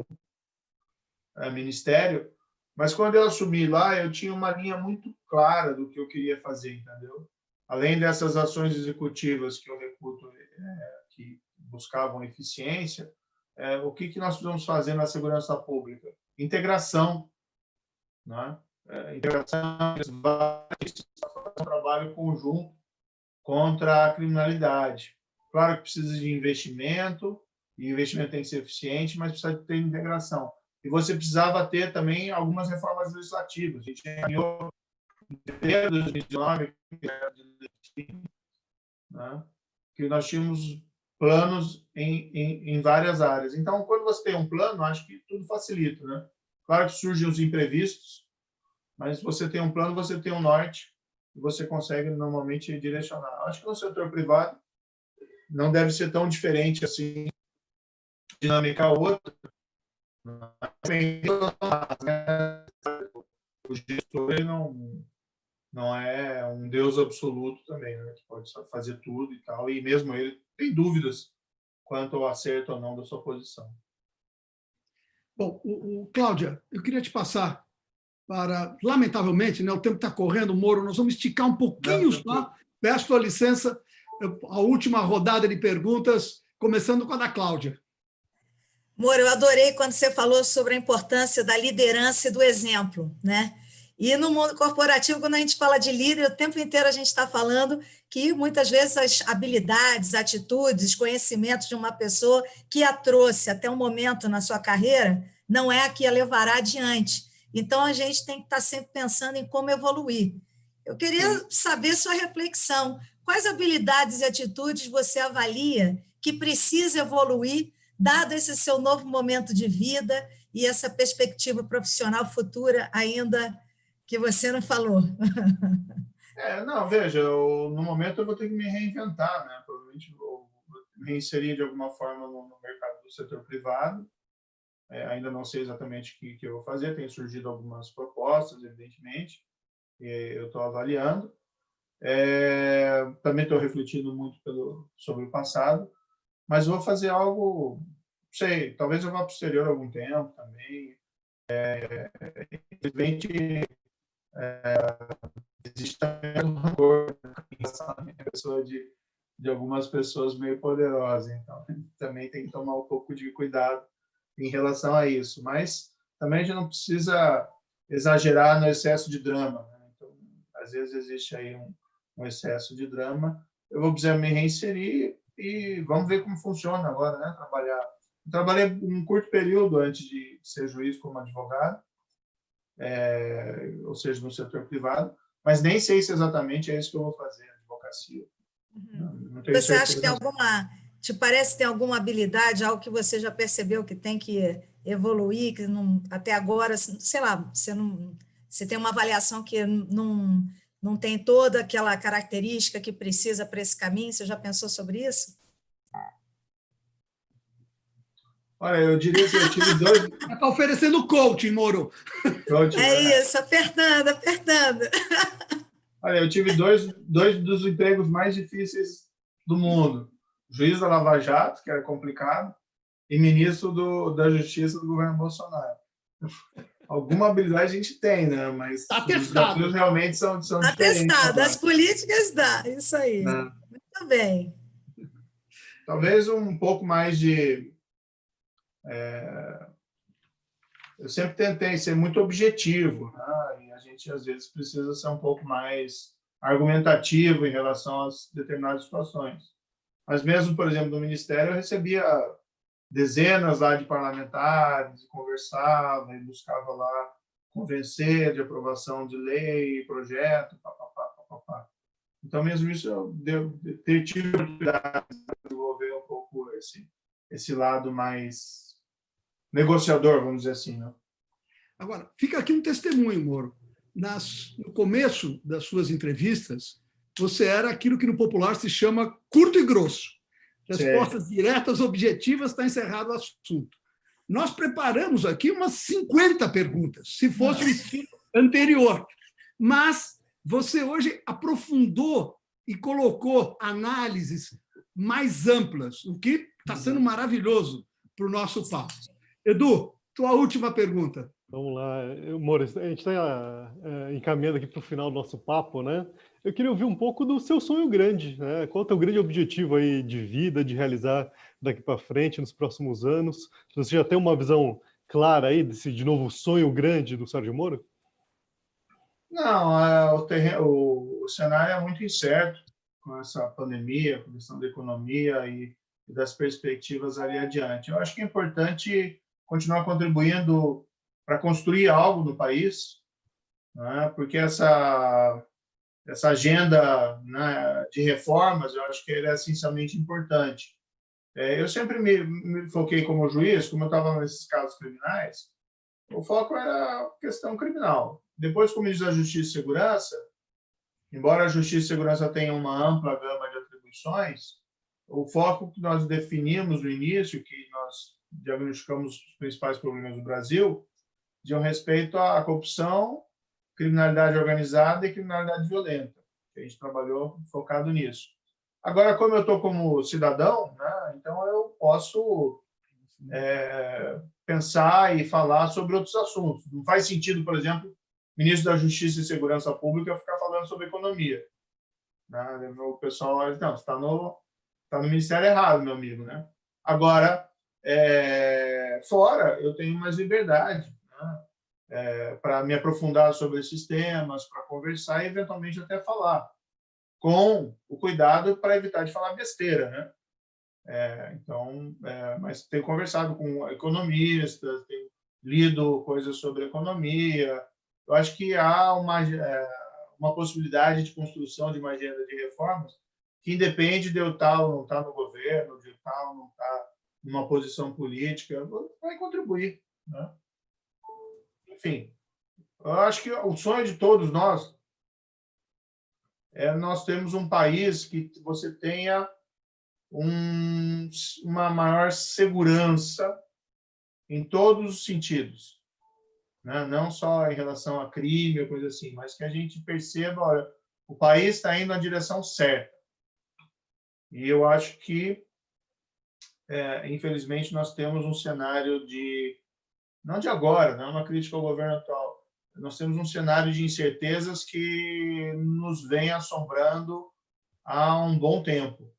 S2: ministério, mas quando eu assumi lá, eu tinha uma linha muito clara do que eu queria fazer, entendeu? Além dessas ações executivas que eu reputo que buscavam eficiência, o que nós precisamos fazer na segurança pública? Integração, né? Integração, trabalho conjunto contra a criminalidade. Claro que precisa de investimento, e o investimento tem que ser eficiente, mas precisa ter integração. E você precisava ter também algumas reformas legislativas. A gente ganhou em fevereiro de 2019, né, que nós tínhamos planos em várias áreas. Então, quando você tem um plano, acho que tudo facilita, né? Claro que surgem os imprevistos, mas você tem um plano, você tem um norte, e você consegue, normalmente, direcionar. Acho que no setor privado não deve ser tão diferente assim, dinâmica outra. O gestor não é um Deus absoluto também, né? Que pode fazer tudo e tal, e mesmo ele tem dúvidas quanto ao acerto ou não da sua posição.
S1: Bom, Cláudia, eu queria te passar para, lamentavelmente, né, o tempo está correndo, Moro, nós vamos esticar um pouquinho só, peço tua licença, a última rodada de perguntas, começando com a da Cláudia.
S3: Moro, eu adorei quando você falou sobre a importância da liderança e do exemplo, né? E no mundo corporativo, quando a gente fala de líder, o tempo inteiro a gente está falando que muitas vezes as habilidades, atitudes, conhecimentos de uma pessoa que a trouxe até um momento na sua carreira não é a que a levará adiante. Então, a gente tem que estar sempre pensando em como evoluir. Eu queria saber sua reflexão. Quais habilidades e atitudes você avalia que precisa evoluir, dado esse seu novo momento de vida e essa perspectiva profissional futura ainda que você não falou?
S2: Não, veja, no momento eu vou ter que me reinventar, né? Provavelmente vou me reinserir de alguma forma no mercado do setor privado. Ainda não sei exatamente o que eu vou fazer, tem surgido algumas propostas, evidentemente, eu estou avaliando. Também estou refletindo muito sobre o passado, mas vou fazer algo, não sei, talvez eu vá para o exterior algum tempo também. Infelizmente, existe também um rancor em pessoa de algumas pessoas meio poderosas, então também tem que tomar um pouco de cuidado em relação a isso, mas também a gente não precisa exagerar no excesso de drama, né? Então, às vezes existe aí um excesso de drama, eu vou precisar me reinserir e vamos ver como funciona agora, né? Eu trabalhei um curto período antes de ser juiz como advogado, ou seja, no setor privado, mas nem sei se exatamente é isso que eu vou fazer, advocacia. Não tenho
S3: Você acha
S2: certeza.
S3: que te parece que tem alguma habilidade, algo que você já percebeu que tem que evoluir, que não, até agora, sei lá, você tem uma avaliação que não tem toda aquela característica que precisa para esse caminho? Você já pensou sobre isso?
S2: Olha, eu diria que eu tive dois...
S1: Está oferecendo coaching, Moro.
S2: Coaching, né?
S3: Isso, apertando, apertando.
S2: Olha, eu tive dois dos empregos mais difíceis do mundo. Juiz da Lava Jato, que era complicado, e ministro da Justiça do governo Bolsonaro. Alguma habilidade a gente tem, né? Mas os desafios realmente são diferentes.
S3: Atestado, as políticas dá, isso aí. Muito bem.
S2: Talvez um pouco mais de... Eu sempre tentei ser muito objetivo, né? E a gente, às vezes, precisa ser um pouco mais argumentativo em relação a determinadas situações. Mas mesmo, por exemplo, no Ministério, eu recebia dezenas lá de parlamentares, conversava e buscava lá convencer de aprovação de lei, projeto, papapá. Então, mesmo isso, eu tive a oportunidade de desenvolver um pouco esse lado mais negociador, vamos dizer assim, né?
S1: Agora, fica aqui um testemunho, Moro. No começo das suas entrevistas, você era aquilo que no popular se chama curto e grosso. Respostas diretas, objetivas, está encerrado o assunto. Nós preparamos aqui umas 50 perguntas, se fosse o estilo anterior. Mas você hoje aprofundou e colocou análises mais amplas, o que está sendo maravilhoso para o nosso papo. Edu, tua última pergunta.
S4: Vamos lá, Moro, a gente está encaminhando aqui para o final do nosso papo, né? Eu queria ouvir um pouco do seu sonho grande, né? Qual é o teu grande objetivo aí de vida, de realizar daqui para frente, nos próximos anos? Você já tem uma visão clara aí desse, de novo, sonho grande do Sérgio Moro?
S2: Não, o cenário é muito incerto com essa pandemia, com a questão da economia e das perspectivas ali adiante. Eu acho que é importante continuar contribuindo para construir algo no país, né? Porque essa agenda, né, de reformas, eu acho que é essencialmente importante. Eu sempre me foquei como juiz, como eu estava nesses casos criminais, o foco era a questão criminal. Depois, como ministro da Justiça e Segurança, embora a Justiça e Segurança tenha uma ampla gama de atribuições, o foco que nós definimos no início, que nós diagnosticamos os principais problemas do Brasil, dizem respeito à corrupção, criminalidade organizada e criminalidade violenta. A gente trabalhou focado nisso. Agora, como eu estou como cidadão, né, então eu posso pensar e falar sobre outros assuntos. Não faz sentido, por exemplo, ministro da Justiça e Segurança Pública ficar falando sobre economia. Né? O pessoal olha, não, você está no ministério errado, meu amigo. Né? Agora, fora, eu tenho mais liberdade, né? Para me aprofundar sobre esses temas, para conversar e, eventualmente, até falar, com o cuidado para evitar de falar besteira, né? Mas tenho conversado com economistas, tenho lido coisas sobre economia. Eu acho que há uma possibilidade de construção de uma agenda de reformas que independe de eu estar ou não estar no governo, de eu estar ou não estar numa posição política, vai contribuir, né? Enfim, eu acho que o sonho de todos nós nós termos um país que você tenha uma maior segurança em todos os sentidos, né? Não só em relação a crime ou coisa assim, mas que a gente perceba, olha, o país está indo na direção certa. E eu acho que, infelizmente, nós temos um cenário não de agora, não é uma crítica ao governo atual, nós temos um cenário de incertezas que nos vem assombrando há um bom tempo.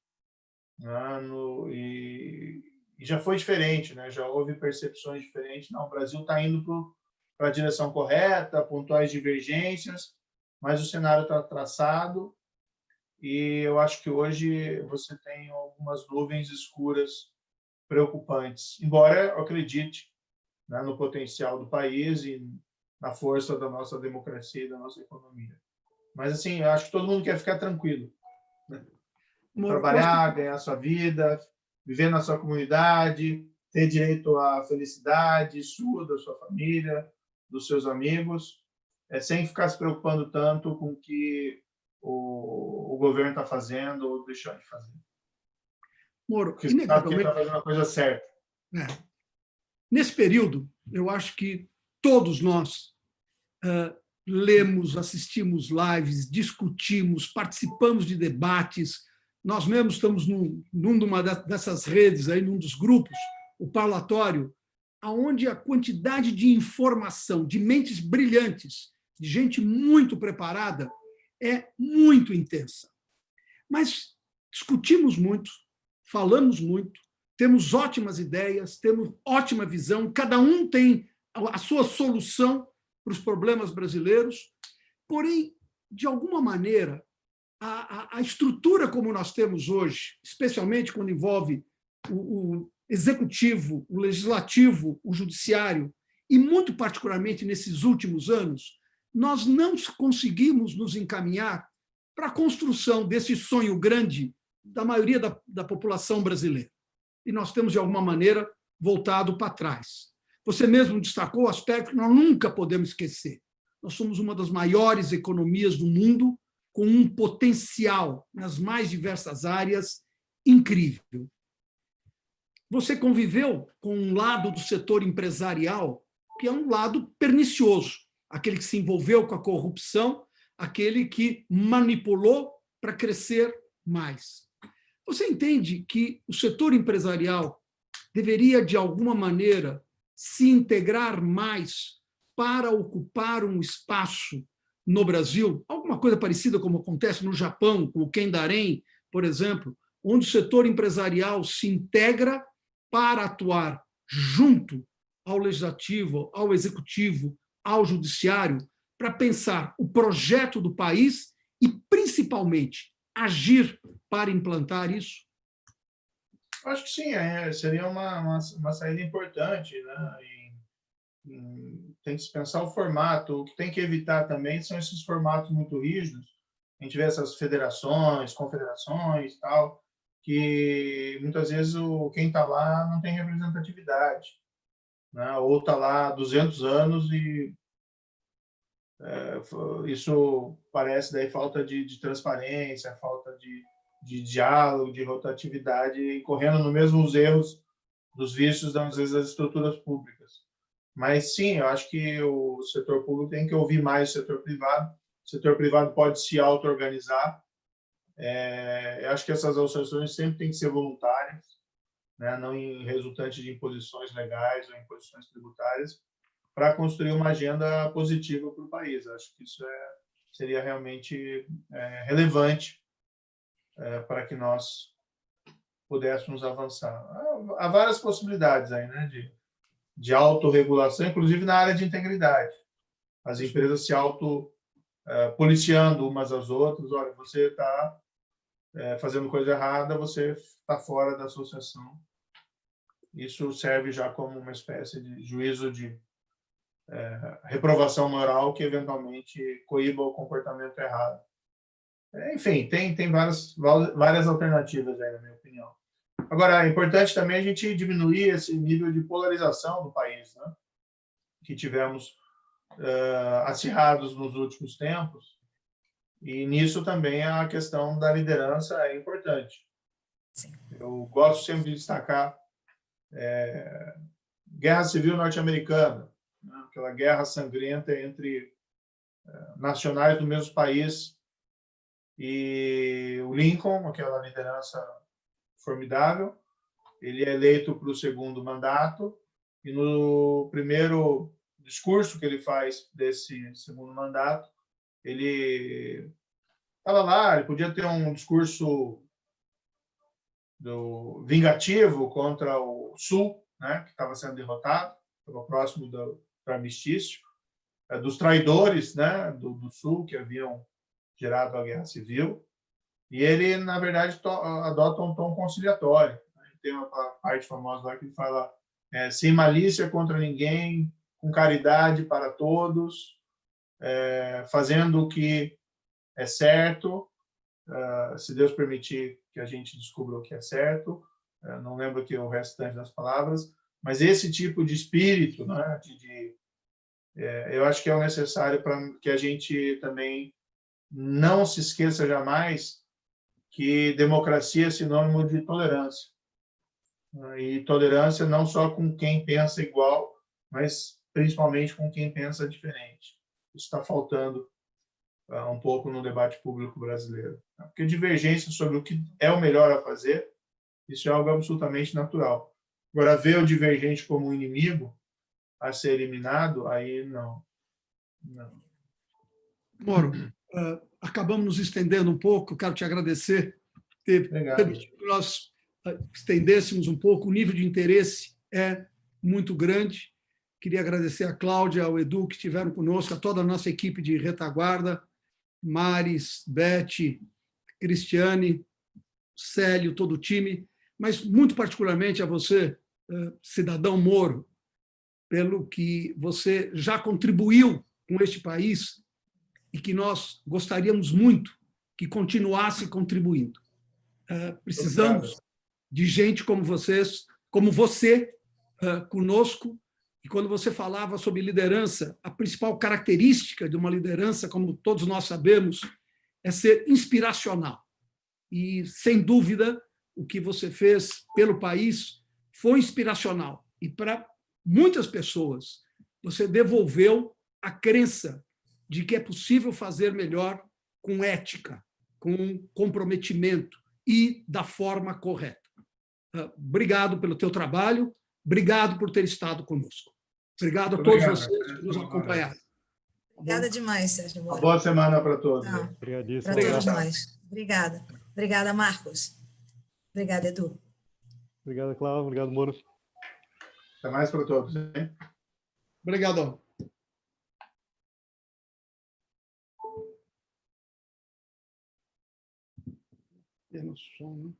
S2: E já foi diferente, né? Já houve percepções diferentes. Não, o Brasil está indo para a direção correta, pontuais divergências, mas o cenário está traçado e eu acho que hoje você tem algumas nuvens escuras preocupantes, embora eu acredite, né, no potencial do país e na força da nossa democracia e da nossa economia. Mas, assim, eu acho que todo mundo quer ficar tranquilo, né? Trabalhar, ganhar sua vida, viver na sua comunidade, ter direito à felicidade sua, da sua família, dos seus amigos, sem ficar se preocupando tanto com o que o governo está fazendo ou deixando de fazer.
S1: Moro,
S2: porque você sabe que ele está fazendo a coisa certa.
S1: Nesse período, eu acho que todos nós lemos, assistimos lives, discutimos, participamos de debates. Nós mesmos estamos numa dessas redes, aí, num dos grupos, o Parlatório, onde a quantidade de informação, de mentes brilhantes, de gente muito preparada, é muito intensa. Mas discutimos muito, falamos muito, temos ótimas ideias, temos ótima visão, cada um tem a sua solução para os problemas brasileiros, porém, de alguma maneira, a estrutura como nós temos hoje, especialmente quando envolve o executivo, o legislativo, o judiciário, e muito particularmente nesses últimos anos, nós não conseguimos nos encaminhar para a construção desse sonho grande da maioria da população brasileira. E nós temos, de alguma maneira, voltado para trás. Você mesmo destacou o aspecto que nós nunca podemos esquecer. Nós somos uma das maiores economias do mundo, com um potencial nas mais diversas áreas incrível. Você conviveu com um lado do setor empresarial que é um lado pernicioso, aquele que se envolveu com a corrupção, aquele que manipulou para crescer mais. Você entende que o setor empresarial deveria, de alguma maneira, se integrar mais para ocupar um espaço no Brasil? Alguma coisa parecida como acontece no Japão, com o Kendarem, por exemplo, onde o setor empresarial se integra para atuar junto ao legislativo, ao executivo, ao judiciário, para pensar o projeto do país e, principalmente, agir para implantar isso?
S2: Acho que sim, seria uma saída importante, né? Tem que se pensar o formato. O que tem que evitar também são esses formatos muito rígidos. A gente vê essas federações, confederações, tal, que muitas vezes quem está lá não tem representatividade, né? Ou está lá há 200 anos e isso parece daí falta de transparência, falta de diálogo, de rotatividade, incorrendo nos mesmos erros dos vícios, às vezes, das estruturas públicas. Mas, sim, eu acho que o setor público tem que ouvir mais o setor privado. O setor privado pode se auto-organizar. Eu acho que essas associações sempre têm que ser voluntárias, né? Não resultantes de imposições legais ou imposições tributárias, para construir uma agenda positiva para o país. Eu acho que isso seria realmente relevante para que nós pudéssemos avançar. Há várias possibilidades aí, né, de autorregulação, inclusive na área de integridade. As empresas se auto-policiando umas às outras. Olha, você está fazendo coisa errada, você está fora da associação. Isso serve já como uma espécie de juízo de reprovação moral que, eventualmente, coíba o comportamento errado. Enfim, tem várias alternativas aí, na minha opinião. Agora, é importante também a gente diminuir esse nível de polarização do país, né? Que tivemos acirrados nos últimos tempos, e nisso também a questão da liderança é importante.
S3: Sim.
S2: Eu gosto sempre de destacar Guerra Civil Norte-Americana, né? Aquela guerra sangrenta entre nacionais do mesmo país, e o Lincoln, aquela liderança formidável, ele é eleito para o segundo mandato, e no primeiro discurso que ele faz desse segundo mandato, ele estava lá, ele podia ter um discurso vingativo contra o Sul, né, que estava sendo derrotado, estava próximo do armistício, dos traidores, né, do Sul, que haviam gerado a Guerra Civil, e ele, na verdade, adota um tom conciliatório. Tem uma parte famosa lá que ele fala sem malícia contra ninguém, com caridade para todos, fazendo o que é certo, se Deus permitir que a gente descubra o que é certo. Não lembro aqui o restante das palavras, mas esse tipo de espírito, né, eu acho que é o necessário para que a gente também não se esqueça jamais que democracia é sinônimo de tolerância. E tolerância não só com quem pensa igual, mas principalmente com quem pensa diferente. Isso está faltando um pouco no debate público brasileiro. Porque divergência sobre o que é o melhor a fazer, isso é algo absolutamente natural. Agora, ver o divergente como um inimigo a ser eliminado, aí não.
S1: Moro, acabamos nos estendendo um pouco, quero te agradecer ter permitido que nós estendêssemos um pouco, o nível de interesse é muito grande. Queria agradecer a Cláudia, ao Edu, que estiveram conosco, a toda a nossa equipe de retaguarda, Maris, Beth, Cristiane, Célio, todo o time, mas muito particularmente a você, cidadão Moro, pelo que você já contribuiu com este país e que nós gostaríamos muito que continuasse contribuindo. Precisamos de gente como vocês, como você, conosco. E quando você falava sobre liderança, a principal característica de uma liderança, como todos nós sabemos, é ser inspiracional. E, sem dúvida, o que você fez pelo país foi inspiracional. E, para muitas pessoas, você devolveu a crença de que é possível fazer melhor com ética, com comprometimento e da forma correta. Obrigado pelo teu trabalho, obrigado por ter estado conosco. Obrigado a todos vocês que nos acompanharam.
S3: Obrigada demais, Sérgio
S2: Uma
S3: Moro.
S2: boa semana para todos.
S3: Para
S4: Obrigadíssimo.
S3: todos nós. Obrigada. Obrigada, Marcos. Obrigada, Edu.
S4: Obrigado, Cláudio. Obrigado, Moro.
S2: Até mais para todos. Hein?
S1: Obrigadão. Som, né?